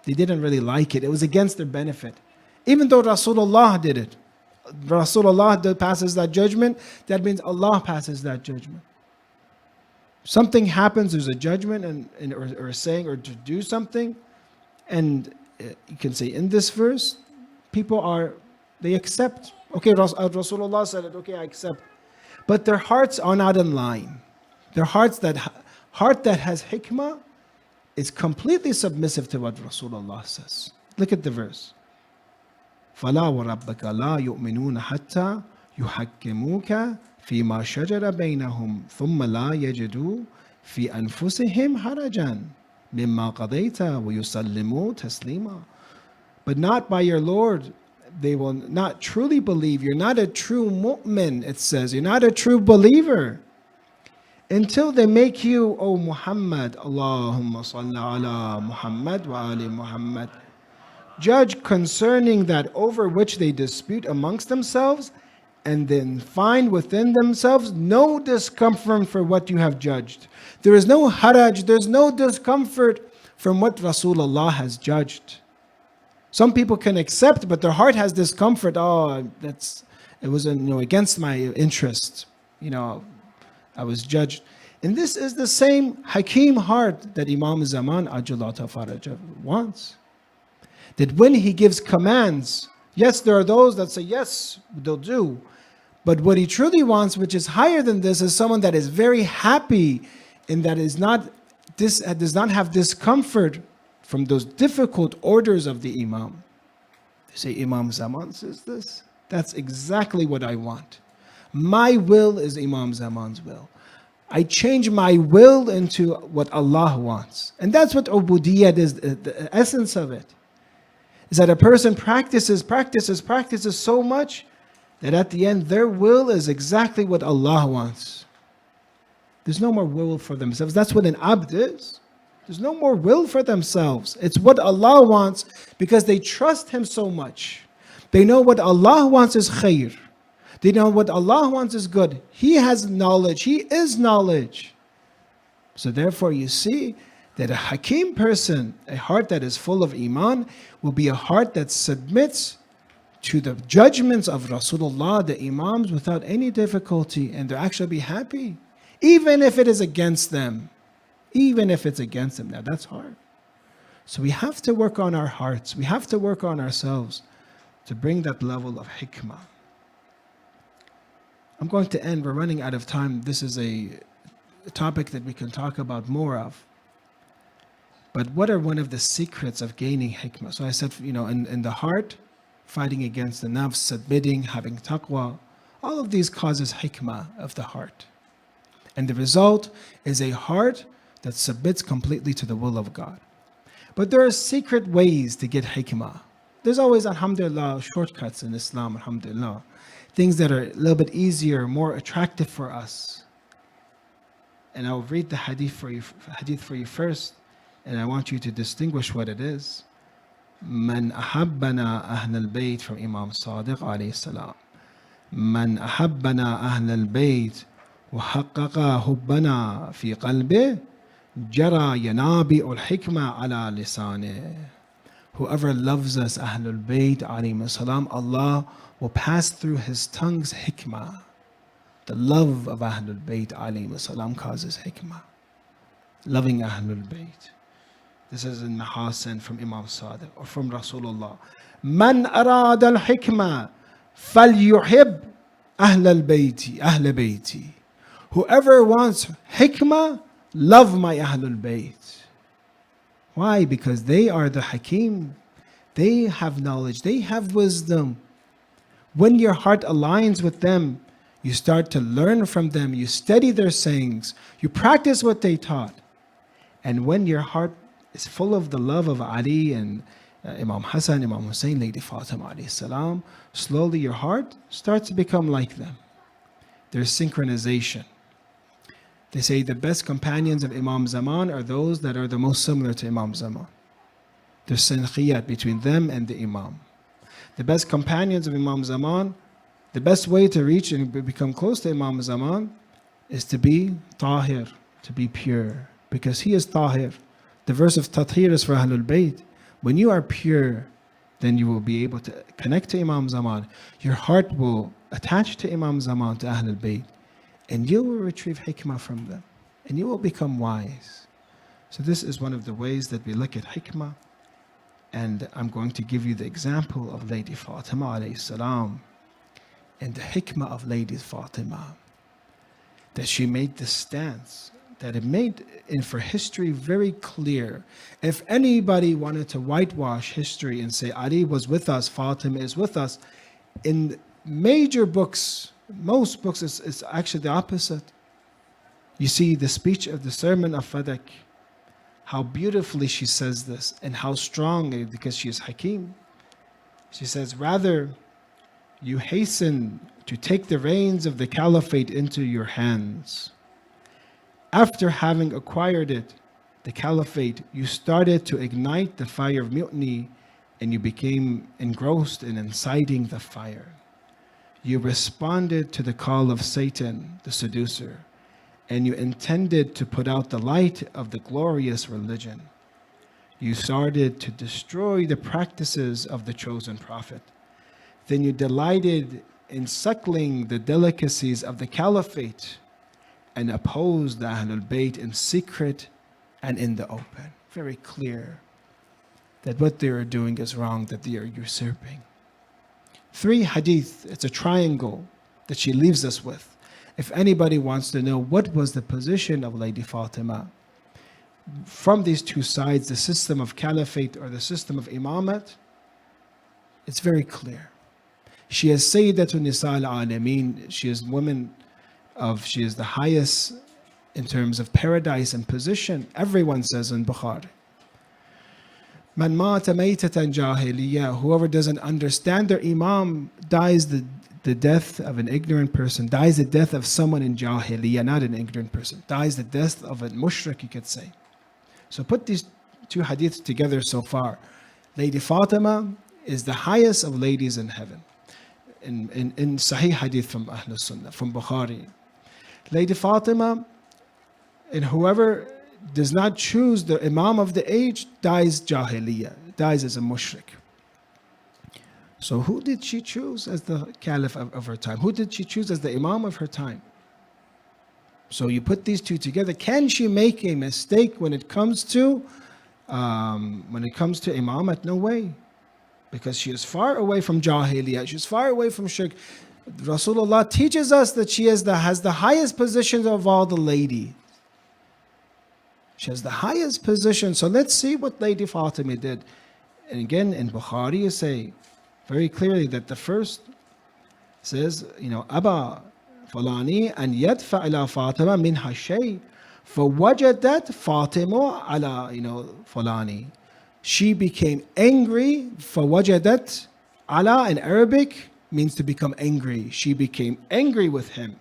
Speaker 2: They didn't really like it. It was against their benefit. Even though Rasulullah did it. Rasulullah passes that judgment, that means Allah passes that judgment. Something happens, there's a judgment or a saying or to do something, and you can say in this verse, they accept. Okay, Rasulullah said it, okay, I accept. But their hearts are not in line. Their heart that has hikmah is completely submissive to what Rasulullah says. Look at the verse. فَلَا وَرَبَّكَ لَا يُؤْمِنُونَ حَتَّى يُحَكِّمُوكَ فيما شجر بينهم ثم لا يجدوا في أنفسهم حرجا مما قضيت ويسلموا تسليما. But not by your Lord, they will not truly believe. You're not a true mu'min, it says. You're not a true believer until they make you, O Muhammad, Allahumma salli ala Muhammad wa ali Muhammad, judge concerning that over which they dispute amongst themselves, and then find within themselves no discomfort for what you have judged. There is no haraj, there's no discomfort from what Rasulullah has judged. Some people can accept, but their heart has discomfort. It was against my interest. I was judged. And this is the same hakim heart that Imam Zaman Ajalata Faraja wants. That when he gives commands, yes, there are those that say, yes, they'll do. But what he truly wants, which is higher than this, is someone that is very happy and that does not have discomfort from those difficult orders of the Imam. They say, Imam Zaman says this. That's exactly what I want. My will is Imam Zaman's will. I change my will into what Allah wants. And that's what ubudiyyah is, the essence of it. Is that a person practices so much that at the end their will is exactly what Allah wants. There's no more will for themselves. That's what an abd is. There's no more will for themselves. It's what Allah wants because they trust Him so much. They know what Allah wants is khair. They know what Allah wants is good. He has knowledge. He is knowledge. So therefore you see that a hakim person, a heart that is full of iman, will be a heart that submits to the judgments of Rasulullah, the Imams, without any difficulty, and they'll actually be happy, even if it is against them. Even if it's against them. Now that's hard. So we have to work on our hearts. We have to work on ourselves to bring that level of hikmah. I'm going to end. We're running out of time. This is a topic that we can talk about more of. But what are one of the secrets of gaining hikmah? So I said, in the heart, fighting against the nafs, submitting, having taqwa, all of these causes hikmah of the heart. And the result is a heart that submits completely to the will of God. But there are secret ways to get hikmah. There's always, alhamdulillah, shortcuts in Islam, alhamdulillah. Things that are a little bit easier, more attractive for us. And I'll read the hadith for you first, and I want you to distinguish what it is. Man ahabbana ahl al-bayt, from Imam Sadiq alayhi salam. Man ahabbana ahl al-bayt wa haqqaqa hubbana fi qalbih jara yanabi'ul hikmah ala lisanih. Whoever loves us, Ahlul Bayt alayhi salam, Allah will pass through his tongue's hikmah. The love of Ahlul Bayt alayhi salam causes hikmah. Loving Ahlul Bayt. This is in the Hasan from Imam Sadiq or from Rasulullah. Man arad al hikmah falyuhib Ahlul Bayti, Ahl Bayti. Whoever wants hikmah, love my Ahlul Bayt. Why? Because they are the Hakim. They have knowledge. They have wisdom. When your heart aligns with them, you start to learn from them. You study their sayings. You practice what they taught. And when your heart is full of the love of Ali and Imam Hassan, Imam Hussein, Lady Fatima alayhi salam, slowly your heart starts to become like them. There's synchronization. They say the best companions of Imam Zaman are those that are the most similar to Imam Zaman. There's sinkhiyat between them and the Imam. The best companions of Imam Zaman, the best way to reach and become close to Imam Zaman is to be tahir, to be pure. Because he is tahir. The verse of tathir is for Ahlul Bayt. When you are pure, then you will be able to connect to Imam Zaman. Your heart will attach to Imam Zaman, to Ahlul Bayt. And you will retrieve hikmah from them. And you will become wise. So this is one of the ways that we look at hikmah. And I'm going to give you the example of Lady Fatima alayhi salam. And the hikmah of Lady Fatima. That she made this stance. That it made for history very clear. If anybody wanted to whitewash history and say Ali was with us, Fatima is with us, in major books, most books, it's actually the opposite. You see the speech of the sermon of Fadak, how beautifully she says this and how strongly, because she is Hakim. She says, rather, you hasten to take the reins of the caliphate into your hands. After having acquired it, the caliphate, you started to ignite the fire of mutiny and you became engrossed in inciting the fire. You responded to the call of Satan, the seducer, and you intended to put out the light of the glorious religion. You started to destroy the practices of the chosen prophet. Then you delighted in suckling the delicacies of the caliphate and opposed the Ahlul Bayt in secret and in the open. Very clear that what they are doing is wrong, that they are usurping. 3 hadith, it's a triangle that she leaves us with. If anybody wants to know what was the position of Lady Fatima, from these two sides, the system of caliphate or the system of imamat, it's very clear. She is Sayyidatun Nisa al-Alameen. She is she is the highest in terms of paradise and position. Everyone says in Bukhari, Man mata maytatan jahiliyyah, whoever doesn't understand their imam dies the death of an ignorant person, dies the death of someone in jahiliyyah, not an ignorant person, dies the death of a mushrik, you could say. So put these 2 hadiths together so far. Lady Fatima is the highest of ladies in heaven. In Sahih hadith from Ahlul Sunnah, from Bukhari. Lady Fatima, and whoever does not choose the imam of the age, dies jahiliyyah, dies as a mushrik. So who did she choose as the caliph of her time? Who did she choose as the imam of her time? So you put these two together. Can she make a mistake when it comes to imamate? No way, because she is far away from jahiliyyah. She's far away from shirk. Rasulullah teaches us that she has the highest position of all the ladies. She has the highest position. So let's see what Lady Fatima did. And again, in Bukhari, you say very clearly that the first says, Abba Falani and yadfa ila Fatima minha shay. فوجدت فاطمة على Falani. She became angry. فوجدت ala in Arabic means to become angry. She became angry with him.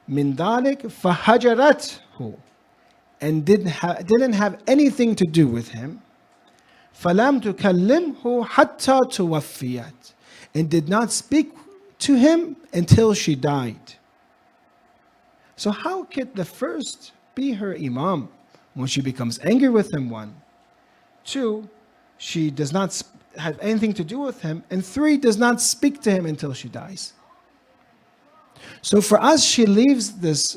Speaker 2: من ذلك فهجرته, and didn't have anything to do with him. فلم تكلمه حتى توفيت, and did not speak to him until she died. So how could the first be her imam when she becomes angry with him? 1. 2, she does not have anything to do with him. And 3, does not speak to him until she dies. So for us, she leaves this,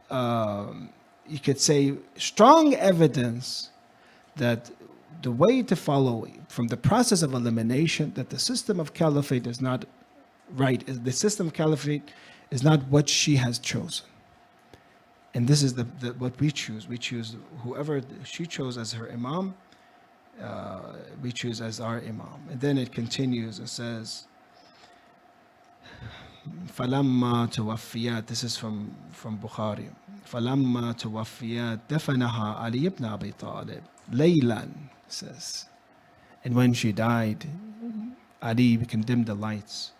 Speaker 2: you could say, strong evidence that the way to follow from the process of elimination, that the system of caliphate is not right. The system of caliphate is not what she has chosen. And this is what we choose. We choose whoever she chose as her imam, we choose as our imam. And then it continues, it says, فَلَمَّا تَوَفِّيَتْ, this is from Bukhari. فَلَمَّا تَوَفِّيَتْ دَفَنَهَا عَلِيُّ ibn Abi Talib لَيْلًا, says. And when she died, Ali condemned the lights.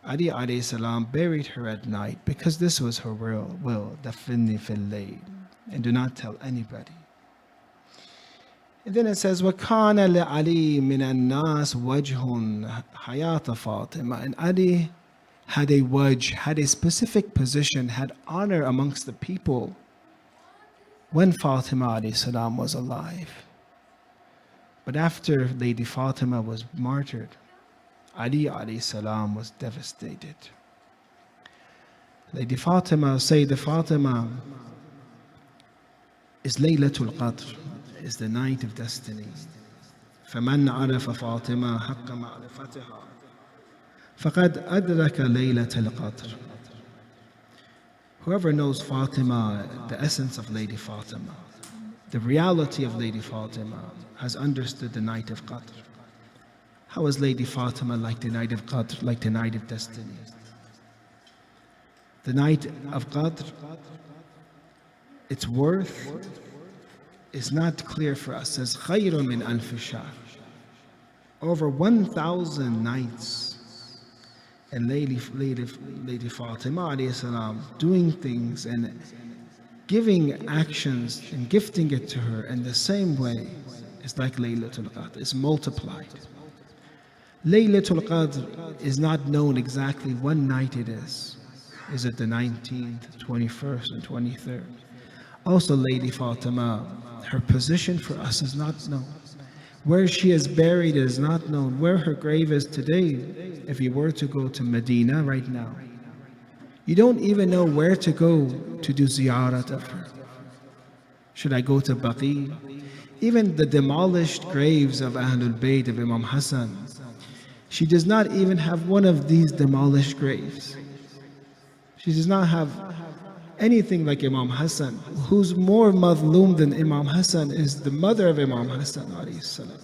Speaker 2: Ali alayhi salam buried her at night, because this was her will. دَفِنِّي فِي اللَّيْلِ, and do not tell anybody. And then it says, وَكَانَ لِعَلِي مِنَ النَّاسِ وَجْهٌ حَيَاةَ فَاطِمَةَ, and Ali had a wajh, had a specific position, had honor amongst the people when Fatima alayhi salam was alive. But after Lady Fatima was martyred, Ali alayhi salam was devastated. Lady Fatima, Sayyidah Fatima, is Laylatul Qadr, is the night of destiny. فَمَنْ عَرَفَ فَاطِمَةَ حَقَّ مَعْرِفَتِهَا فَقَدْ أَدْرَكَ لَيْلَةَ الْقَدْرِ. Whoever knows Fatima, the essence of Lady Fatima, the reality of Lady Fatima, has understood the night of Qadr. How is Lady Fatima like the night of Qadr, like the night of destiny? The night of Qadr, its worth is not clear for us. It says, خَيْرٌ مِنْ أَلْفِ شَهْرٍ, over 1,000 nights. And Lady Fatima alayhi salam doing things and giving actions and gifting it to her in the same way is like Laylatul Qadr. It's multiplied. Laylatul Qadr is not known exactly when night it is. Is it the 19th, 21st, and 23rd? Also, Lady Fatima, her position for us is not known. Where she is buried is not known. Where her grave is today, if you were to go to Medina right now, you don't even know where to go to do ziyarat of her. Should I go to Baqi? Even the demolished graves of Ahlul Bayt of Imam Hassan, she does not even have one of these demolished graves. She does not have anything like Imam Hassan. Who's more madloom than Imam Hassan is the mother of Imam Hassan alayhi salam.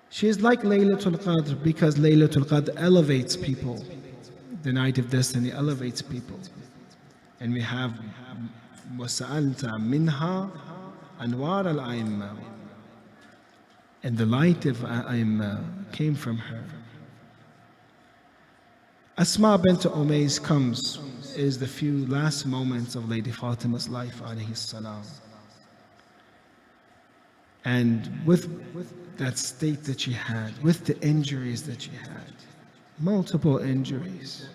Speaker 2: She is like Laylatul Qadr because Laylatul Qadr elevates people. The night of destiny elevates people. And we have وَسَأَلْتَ مِنْهَا أَنْوَارَ الْأَئِمَّةِ, and the light of A'imma came from her. Asma bint Umays comes, is the few last moments of Lady Fatima's life alayhi salam. And with that state that she had, with the injuries that she had, multiple injuries,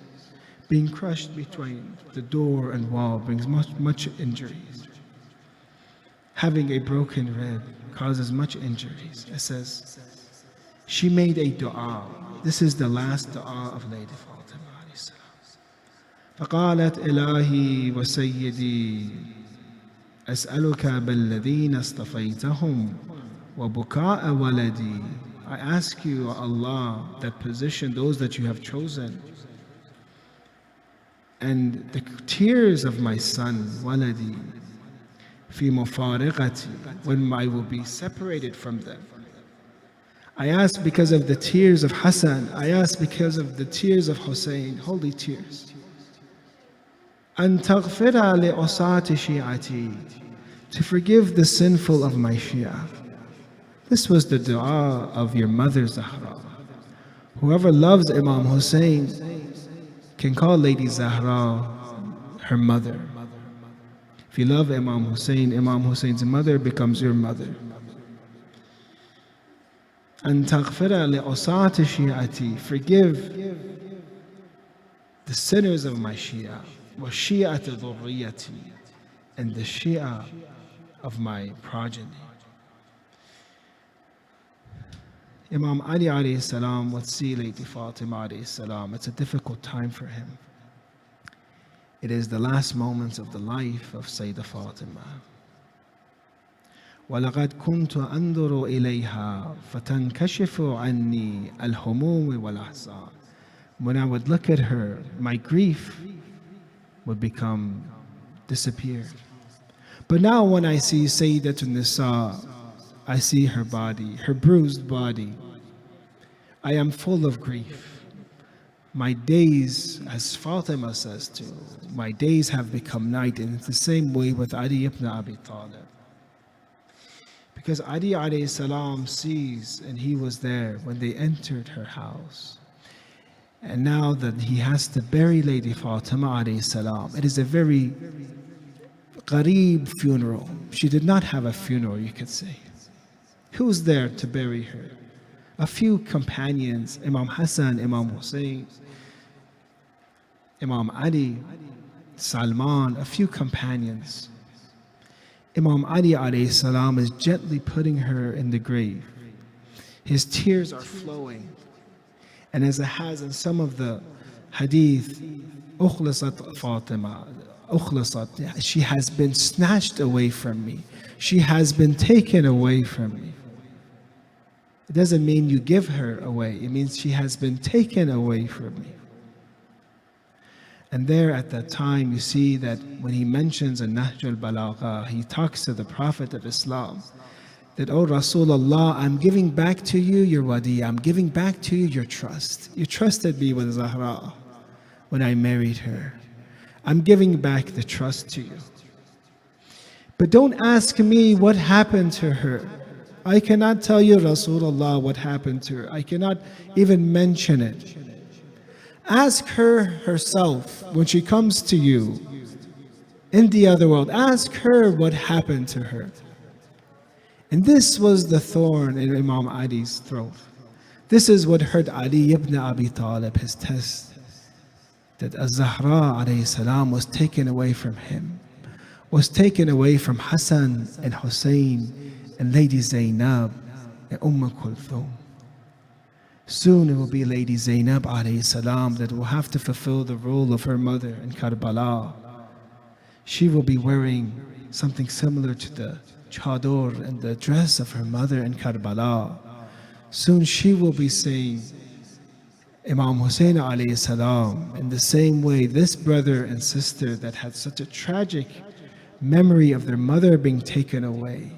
Speaker 2: being crushed between the door and wall brings much injuries. Having a broken rib, causes much injuries. It says, she made a dua. This is the last dua of Lady Fatima alayhi salam. فقالت إلهي وسيدي أسألك بالذين اصطفيتهم وبكاء ولدي. I ask you, Allah, that position, those that you have chosen, and the tears of my son, waladi, fi mufariqati, when I will be separated from them. I ask because of the tears of Hassan, I ask because of the tears of Hussein, holy tears. أن تغفر لأصاة شيعتي, to forgive the sinful of my Shia. This was the dua of your mother Zahra. Whoever loves Imam Hussein can call Lady Zahra her mother. If you love Imam Hussein's mother becomes your mother. أن تغفر لأصاة شيعتي, forgive the sinners of my Shia. وشيعة ذريتي, and the Shia of my progeny. Imam Ali alayhi salam would see Lady Fatima alayhi salam. It's a difficult time for him. It is the last moments of the life of Sayyidah Fatima. وَلَقَدْ كُنْتُ أَنْظُرُ إِلَيْهَا فَتَنْكَشِفُ عَنِّي الْهُمُومِ وَالْأَحْزَانِ. When I would look at her, my grief would disappear. But now when I see Sayyidatun Nisa, I see her body, her bruised body. I am full of grief. My days, as Fatima says too, my days have become night. And it's the same way with Ali ibn Abi Talib. Because Ali alayhi salam sees, and he was there when they entered her house. And now that he has to bury Lady Fatima alayhi salam, it is a very Qareeb funeral. She did not have a funeral, you could say. Who's there to bury her? A few companions, Imam Hassan, Imam Hussein, Imam Ali, Salman, a few companions. Imam Ali alayhi salam is gently putting her in the grave. His tears are flowing. And as it has in some of the hadith, أخلصت Fatima, أخلصت, she has been snatched away from me. She has been taken away from me. It doesn't mean you give her away. It means she has been taken away from me. And there at that time you see that when he mentions in Nahj al-Balagha, he talks to the Prophet of Islam that, "Oh Rasulullah, I'm giving back to you your wadi, I'm giving back to you your trust. You trusted me with Zahra when I married her. I'm giving back the trust to you. But don't ask me what happened to her. I cannot tell you, Rasulullah, what happened to her. I cannot even mention it. Ask her herself when she comes to you in the other world. Ask her what happened to her." And this was the thorn in Imam Ali's throat. This is what hurt Ali ibn Abi Talib, his test, that Az-Zahra alayhi salam was taken away from him, was taken away from Hassan and Hussein and Lady Zainab and Kulthum. Soon it will be Lady Zainab alayhi salam that will have to fulfill the role of her mother in Karbala. She will be wearing something similar to the chador and the dress of her mother in Karbala. Soon she will be saying, Imam Hussein alayhi salam, in the same way this brother and sister that had such a tragic memory of their mother being taken away.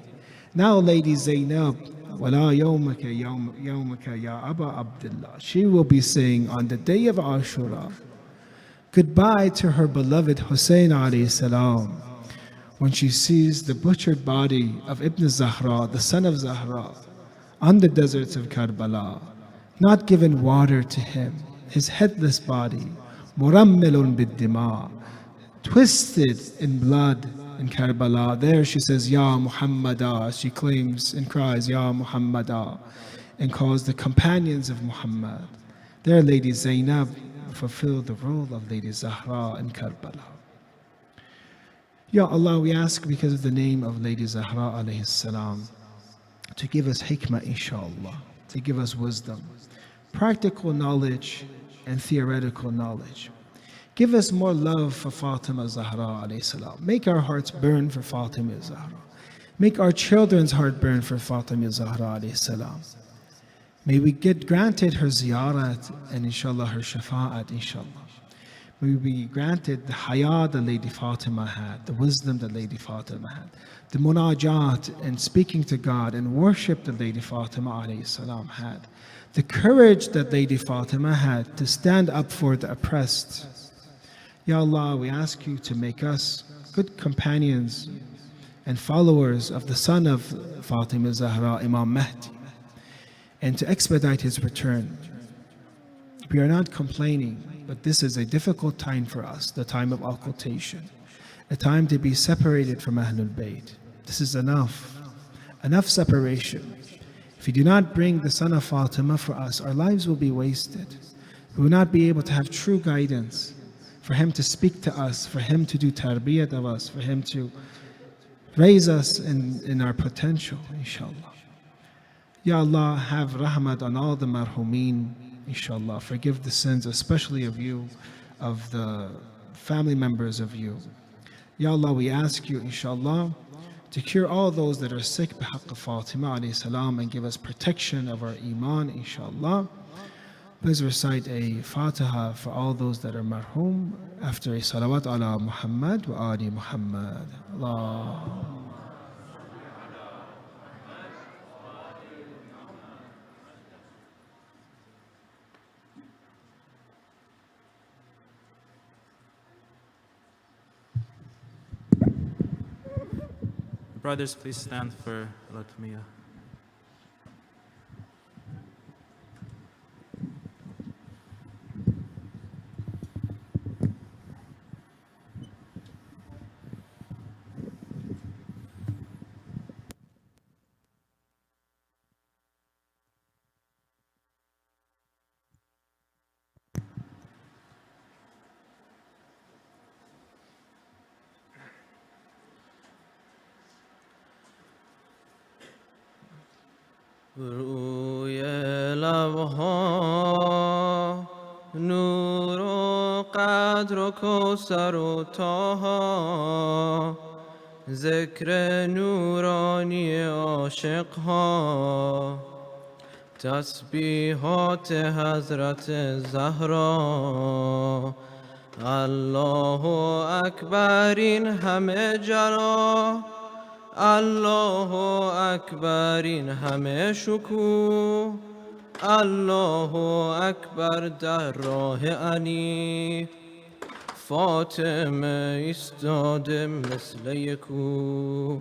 Speaker 2: Now Lady Zainab, Wala yawmaka yawmaka ya Aba Abdullah, she will be saying on the day of Ashura, goodbye to her beloved Hussein alayhi salam, when she sees the butchered body of Ibn Zahra, the son of Zahra, on the deserts of Karbala, not given water to him, his headless body, murammilun bid-dima, twisted in blood in Karbala. There she says, Ya Muhammadah, she claims and cries, Ya Muhammadah, and calls the companions of Muhammad. There Lady Zainab fulfilled the role of Lady Zahra in Karbala. Ya Allah, we ask because of the name of Lady Zahra alayhi salam, to give us hikmah, inshallah, to give us wisdom, practical knowledge and theoretical knowledge. Give us more love for Fatima Zahra alayhi salam. Make our hearts burn for Fatima Zahra. Make our children's heart burn for Fatima Zahra alayhi salam. May we get granted her ziyarat and inshallah her shafa'at, inshallah. May we be granted the haya that Lady Fatima had, the wisdom that Lady Fatima had, the munajat and speaking to God and worship that Lady Fatima alayhi salam had, the courage that Lady Fatima had to stand up for the oppressed. Ya Allah, we ask you to make us good companions and followers of the son of Fatima Zahra, Imam Mahdi, and to expedite his return. We are not complaining, but this is a difficult time for us, the time of occultation, a time to be separated from Ahlul Bayt. This is enough separation. If you do not bring the son of Fatima for us, our lives will be wasted. We will not be able to have true guidance, for him to speak to us, for him to do tarbiyat of us, for him to raise us in our potential, inshallah. Ya Allah, have rahmat on all the marhumeen, inshallah. Forgive the sins, especially of you, of the family members of you. Ya Allah, we ask you, inshallah, to cure all those that are sick, bihaqq Fatima alayhi salam, and give us protection of our iman, inshallah. Please recite a Fatiha for all those that are marhum after a salawat ala Muhammad wa ali Muhammad. Allah.
Speaker 1: Brothers, please stand for Fatemiyyah.
Speaker 3: روی لبها نور و قدر و کوثر و طه، ذکر نورانی عاشقها، تسبیحات حضرت زهرا. الله اکبر این همه جلال، الله اکبر این همه شکوه، الله اکبر در راه علی. فاطمه ایستاده مثل یکو،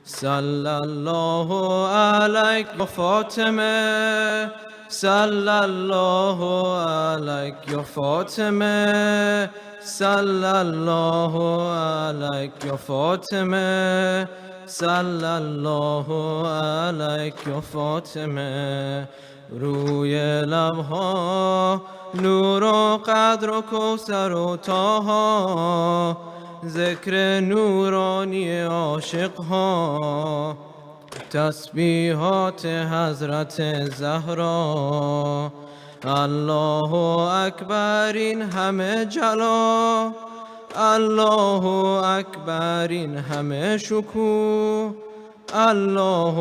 Speaker 3: صلی الله علیک یا فاطمه، صلی الله علیک یا فاطمه، صلی الله علیک یا فاطمه، صلی الله علیک یا فاطمه. روی لبها نور و قدر و کوثر و طه، ذکر نورانی عاشقها، تسبیحات حضرت زهرا. الله اکبر این همه جلال، الله اکبر این همه شکوه، الله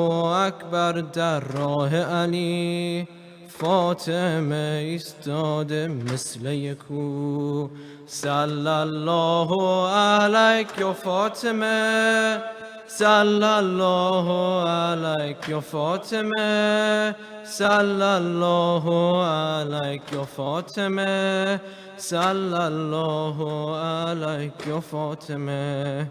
Speaker 3: اکبر در راه علی. فاطمه ایستاده مثل یکو، صلی الله علیک یا فاطمه، صلی الله علیک یا فاطمه، صلی الله علیک یا فاطمه، صلی الله علیک یا فاطمه.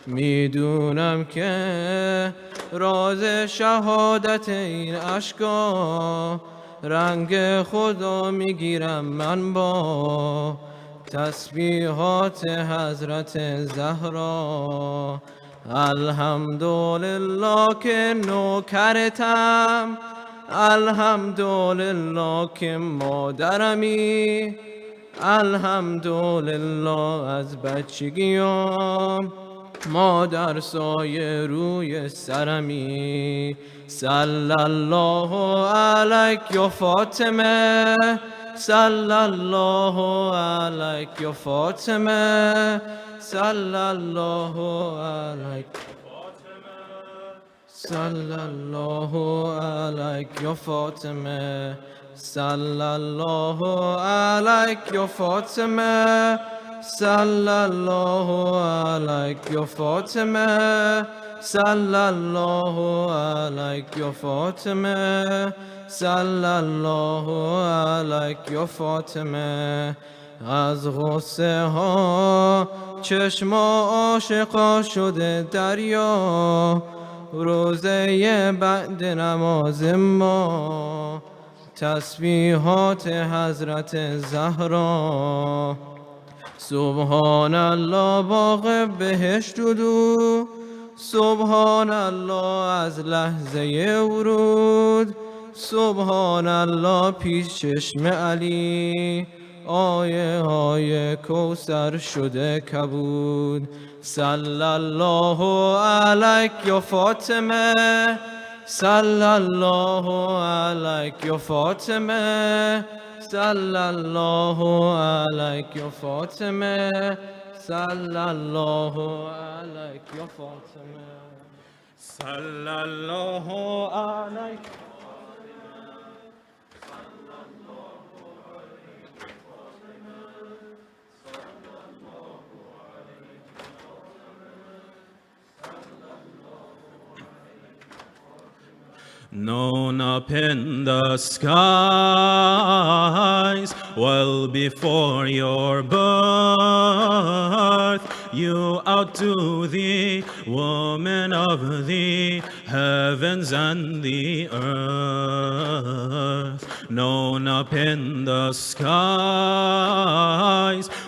Speaker 3: میدونم که راز شهادت این اشکا، رنگ خدا میگیرم من با تسبیحات حضرت زهرا. الحمدلله که نوکرتم، الحمدلله که مادرمی، الحمدلله از بچگیام مادر سایه روی سرمی. Sallallahu alayk ya Fatemeh. Sallallahu alayk ya Fatemeh. Sallallahu alayk. Sallallahu alayk ya Fatemeh. Sallallahu alayk ya Fatemeh. Sallallahu alayk ya Fatemeh. Sallallahu alayk ya Fatemeh. Sallallahu alayk ya Fatemeh. از غصه ها چشم عاشقا شده دریا روزه بعد نماز ما تسبیحات حضرت زهرا سبحان الله باغ بهشت دو سبحان الله از لحظه ورود سبحان الله پیش چشم علی آیه های کوثر شده کبود صلی الله علیک یا فاطمه صلی الله علیک یا فاطمه صلی الله علیک یا فاطمه صلی الله علیک یا فاطمه صلی الله علیک
Speaker 4: Known up in the skies, well before your birth, you outdo the woman of the heavens and the earth. Known up in the skies,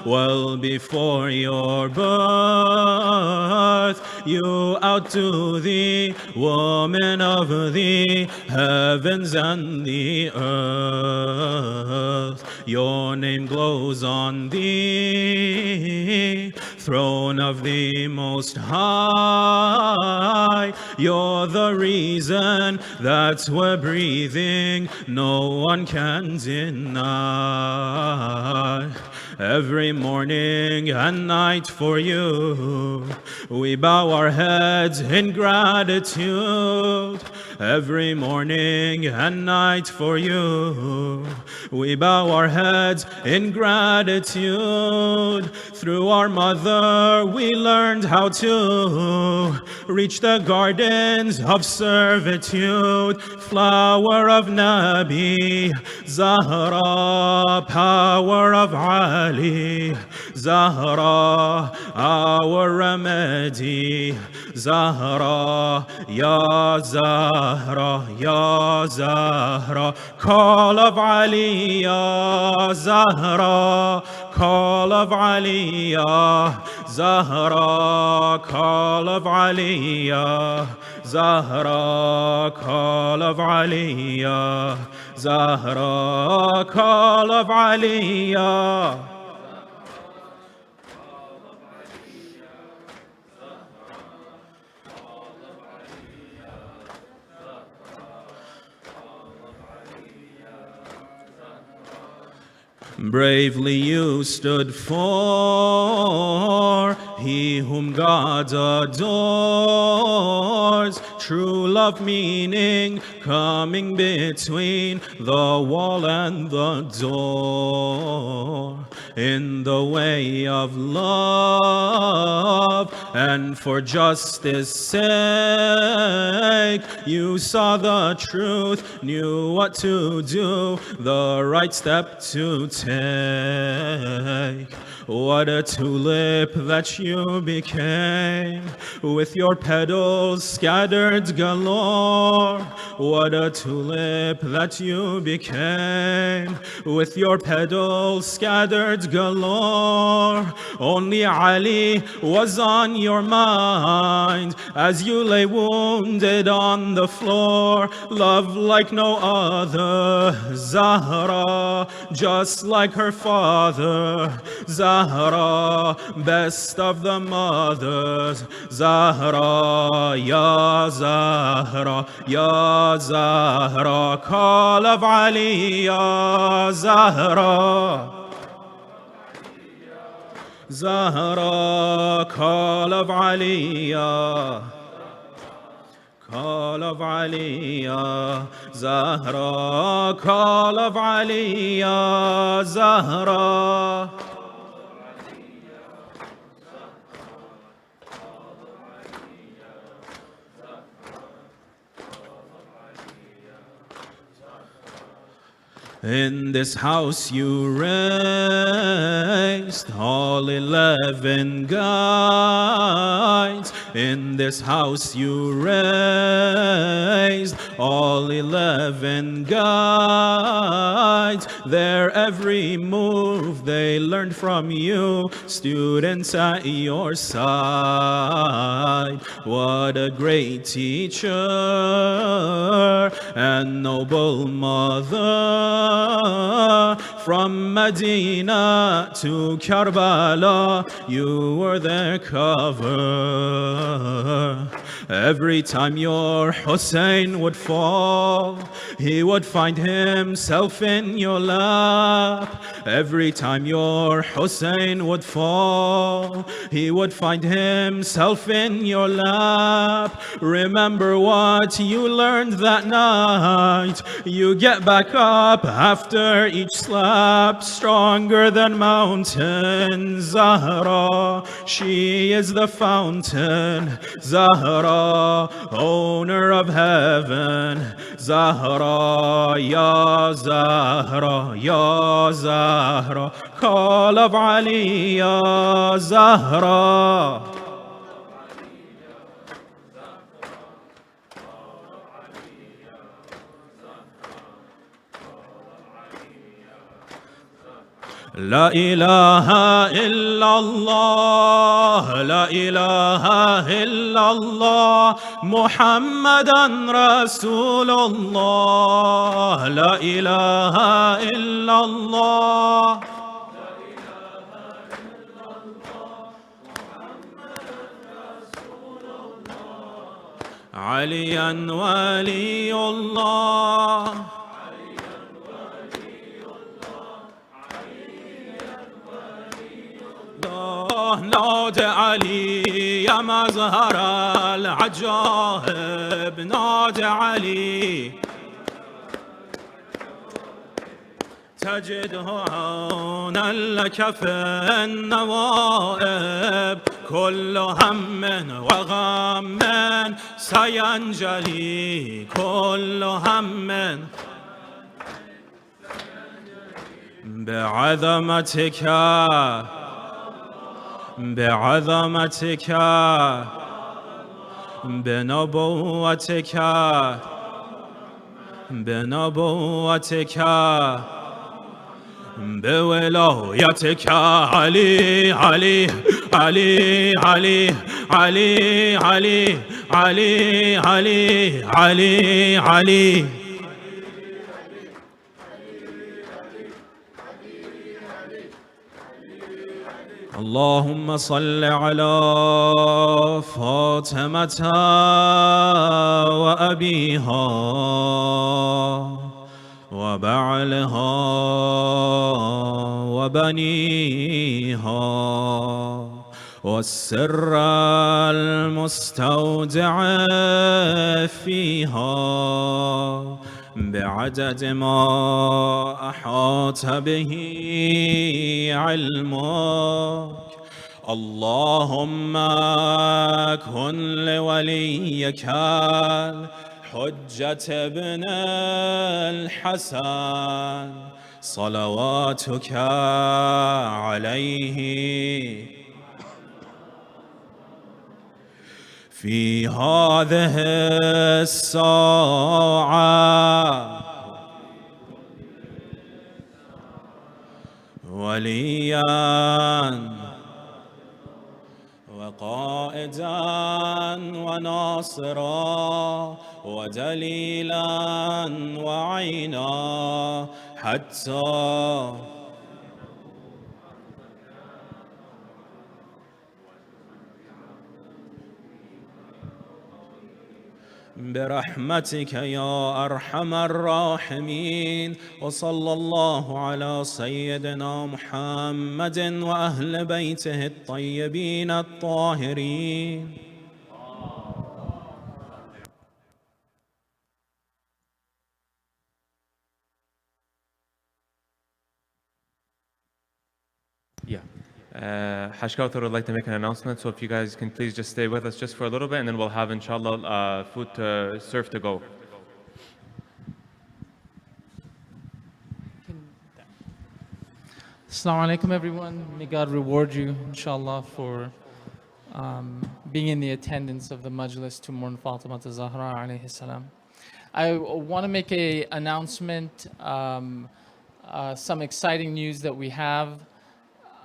Speaker 4: well before your birth, you outdo the woman of the heavens and the earth. Your name glows on the throne of the Most High. You're the reason that we're breathing, no one can deny. Every morning and night for you, we bow our heads in gratitude. Every morning and night for you, we bow our heads in gratitude. Through our mother, we learned how to reach the gardens of servitude. Flower of Nabi, Zahra, power of Ali, Zahra, our remedy, Zahra, Ya Zahra, Ya Zahra, call of Ali, Ya Zahra, call of Ali, Ya Zahra, call of Ali, Ya Zahra, call of Ali, Ya Zahra, call of Ali, Ya Bravely you stood for he whom God adores. True love meaning coming between the wall and the door. In the way of love and for justice sake, you saw the truth, knew what to do, the right step to take. What a tulip that you became, with your petals scattered galore. What a tulip that you became, with your petals scattered galore. Only Ali was on your mind as you lay wounded on the floor. Love like no other, Zahra, just like her father. Zahra, best of the mothers. Zahra, Ya Zahra, Ya Zahra, call of Ali, Ya Zahra. Zahra, call of Aliyah, call of Aliyah, Zahra, call of Aliyah, Zahra. In this house you raised all 11 guides. In this house you raised all 11 guides. Their every move they learned from you, students at your side. What a great teacher and noble mother. From Medina to Karbala, you were their cover. Every time your Hussein would fall, he would find himself in your lap. Every time your Hussein would fall, he would find himself in your lap. Remember what you learned that night. You get back up after each slap, stronger than mountains. Zahra, she is the fountain. Zahra, owner of heaven. Zahra, Ya Zahra, Ya Zahra, call of Ali, Ya Zahra. La ilaha illallah, la ilaha illallah, Muhammadan Rasulullah, la ilaha illallah. عليا ولي الله نادى علي يا مظهر العجائب نادى علي تجده عونا لك في النوائب كل هم وغم سينجلي كل هم بعظمتك بعظمتك بنبوتك بنبوتك بولايتك علي علي علي علي علي علي علي علي علي علي اللهم صل على فاطمة وأبيها وبعلها وبنيها والسر المستودع فيها بعدد ما أحاط به علمك اللهم كن لوليك الحجة ابن الحسن صلواتك عليه في هذه الساعة وليا وقائدا وناصرا ودليلا وعينا حتى برحمتك يا أرحم الراحمين. وصلى الله على سيدنا محمد وأهل بيته الطيبين الطاهرين.
Speaker 1: Yeah. Hajj Kauthar would like to make an announcement, so if you guys can please just stay with us just for a little bit, and then we'll have, inshallah, food to serve to go.
Speaker 5: Assalamu alaikum, everyone. May God reward you, inshallah, for being in the attendance of the majlis to mourn Fatima Zahra alayhi salam. I want to make an announcement, some exciting news that we have,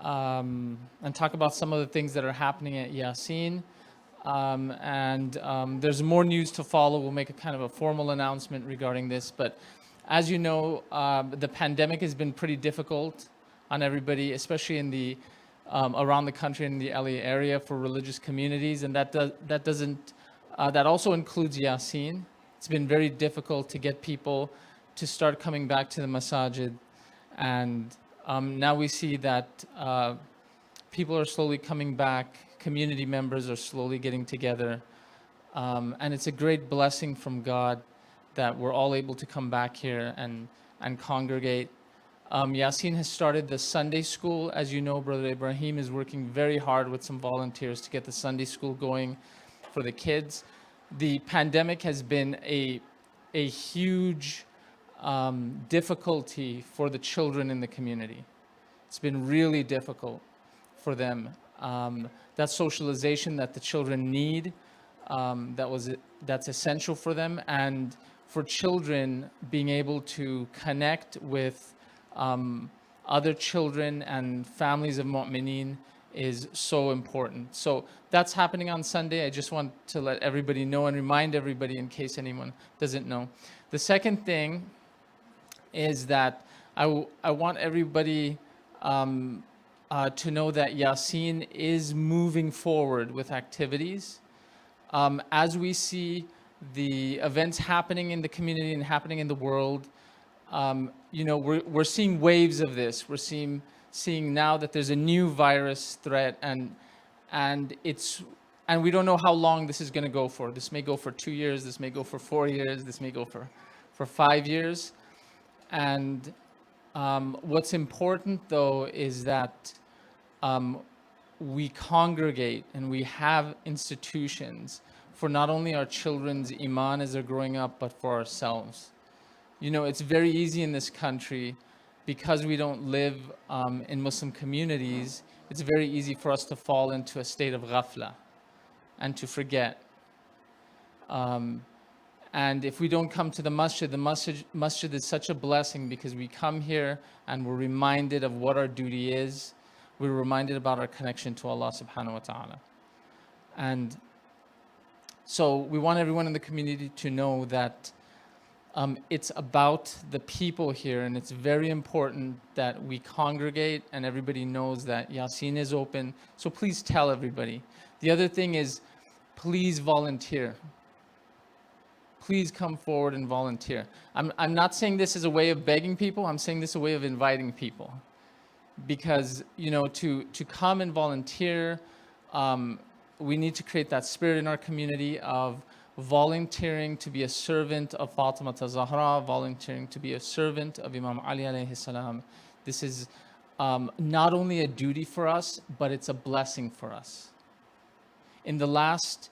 Speaker 5: and talk about some of the things that are happening at Yasin. There's more news to follow. We'll make a kind of a formal announcement regarding this. But as you know, the pandemic has been pretty difficult on everybody, especially in the around the country in the LA area for religious communities, and that also includes Yasin. It's been very difficult to get people to start coming back to the masajid, and now we see that people are slowly coming back. Community members are slowly getting together, and it's a great blessing from God that we're all able to come back here and congregate. Yasin has started the Sunday school. As you know, Brother Ibrahim is working very hard with some volunteers to get the Sunday school going for the kids. The pandemic has been a huge difficulty for the children in the community. It's been really difficult for them. That socialization that the children need, that's essential for them, and for children being able to connect with other children and families of mu'mineen is so important. So that's happening on Sunday. I just want to let everybody know and remind everybody in case anyone doesn't know. The second thing is that I want everybody to know that Yasin is moving forward with activities. As we see the events happening in the community and happening in the world, we're seeing waves of this. We're seeing now that there's a new virus threat, and we don't know how long this is going to go for. This may go for 2 years. This may go for 4 years. This may go for 5 years. And what's important, though, is that we congregate and we have institutions for not only our children's iman as they're growing up, but for ourselves. You know, it's very easy in this country, because we don't live in Muslim communities, it's very easy for us to fall into a state of ghafla and to forget. And if we don't come to the masjid is such a blessing, because we come here and we're reminded of what our duty is. We're reminded about our connection to Allah subhanahu wa ta'ala. And so we want everyone in the community to know that it's about the people here, and it's very important that we congregate and everybody knows that Yasin is open. So please tell everybody. The other thing is, please volunteer. Please come forward and volunteer. I'm not saying this as a way of begging people. I'm saying this as a way of inviting people. Because, to come and volunteer, we need to create that spirit in our community of volunteering to be a servant of Fatima Zahra, volunteering to be a servant of Imam Ali alayhi salam. This is not only a duty for us, but it's a blessing for us. In the last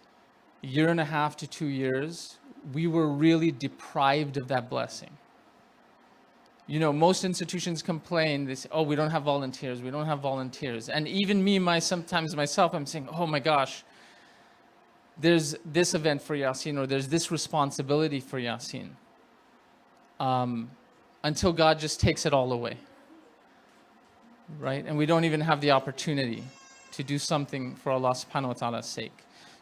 Speaker 5: 1.5 to 2 years, we were really deprived of that blessing. Most institutions complain, they say, oh, we don't have volunteers, we don't have volunteers. And even me, sometimes myself, I'm saying, oh my gosh, there's this event for Yasin, or there's this responsibility for Yasin. Until God just takes it all away. Right? And we don't even have the opportunity to do something for Allah subhanahu wa ta'ala's sake.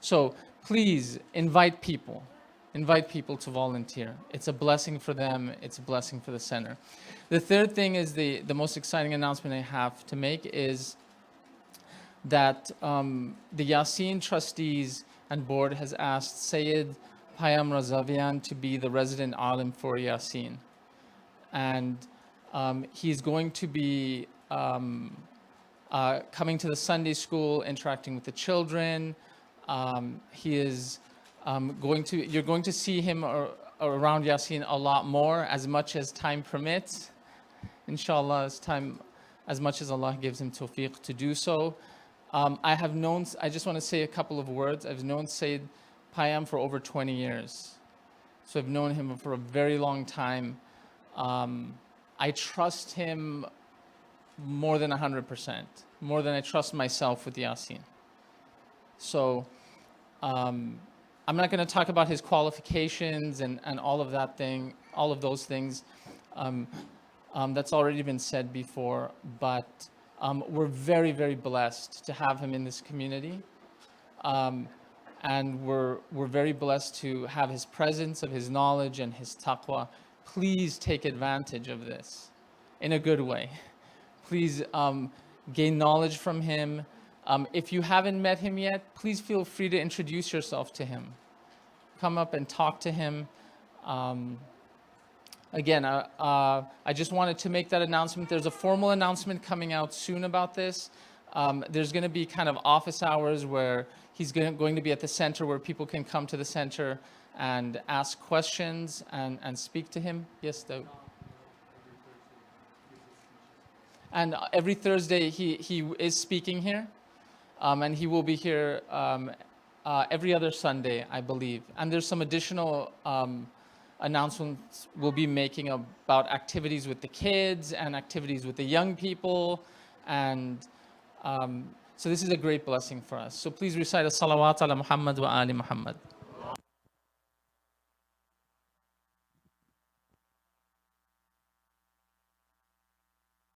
Speaker 5: So please invite people to volunteer. It's a blessing for them. It's a blessing for the center. The third thing is the most exciting announcement I have to make is that the Yasin trustees and board has asked Sayyid Payam Razavian to be the resident alim for Yasin. And he's going to be coming to the Sunday school, interacting with the children. He is you're going to see him around Yasin a lot more, as much as time permits. Inshallah, as much as Allah gives him tawfiq to do so. I just want to say a couple of words. I've known Sayyid Payam for over 20 years. So I've known him for a very long time. I trust him more than 100%, more than I trust myself with Yasin. So I'm not going to talk about his qualifications and all of those things. That's already been said before, but we're very, very blessed to have him in this community. And we're very blessed to have his presence, of his knowledge and his taqwa. Please take advantage of this in a good way. Please gain knowledge from him. If you haven't met him yet, please feel free to introduce yourself to him. Come up and talk to him. Again, I just wanted to make that announcement. There's a formal announcement coming out soon about this. There's going to be kind of office hours where he's going to be at the center, where people can come to the center and ask questions and speak to him. Yes, Dawood. And every Thursday he is speaking here, and he will be here every other Sunday, I believe. And there's some additional announcements we'll be making about activities with the kids and activities with the young people. And so this is a great blessing for us. So please recite a salawat ala Muhammad wa ali Muhammad.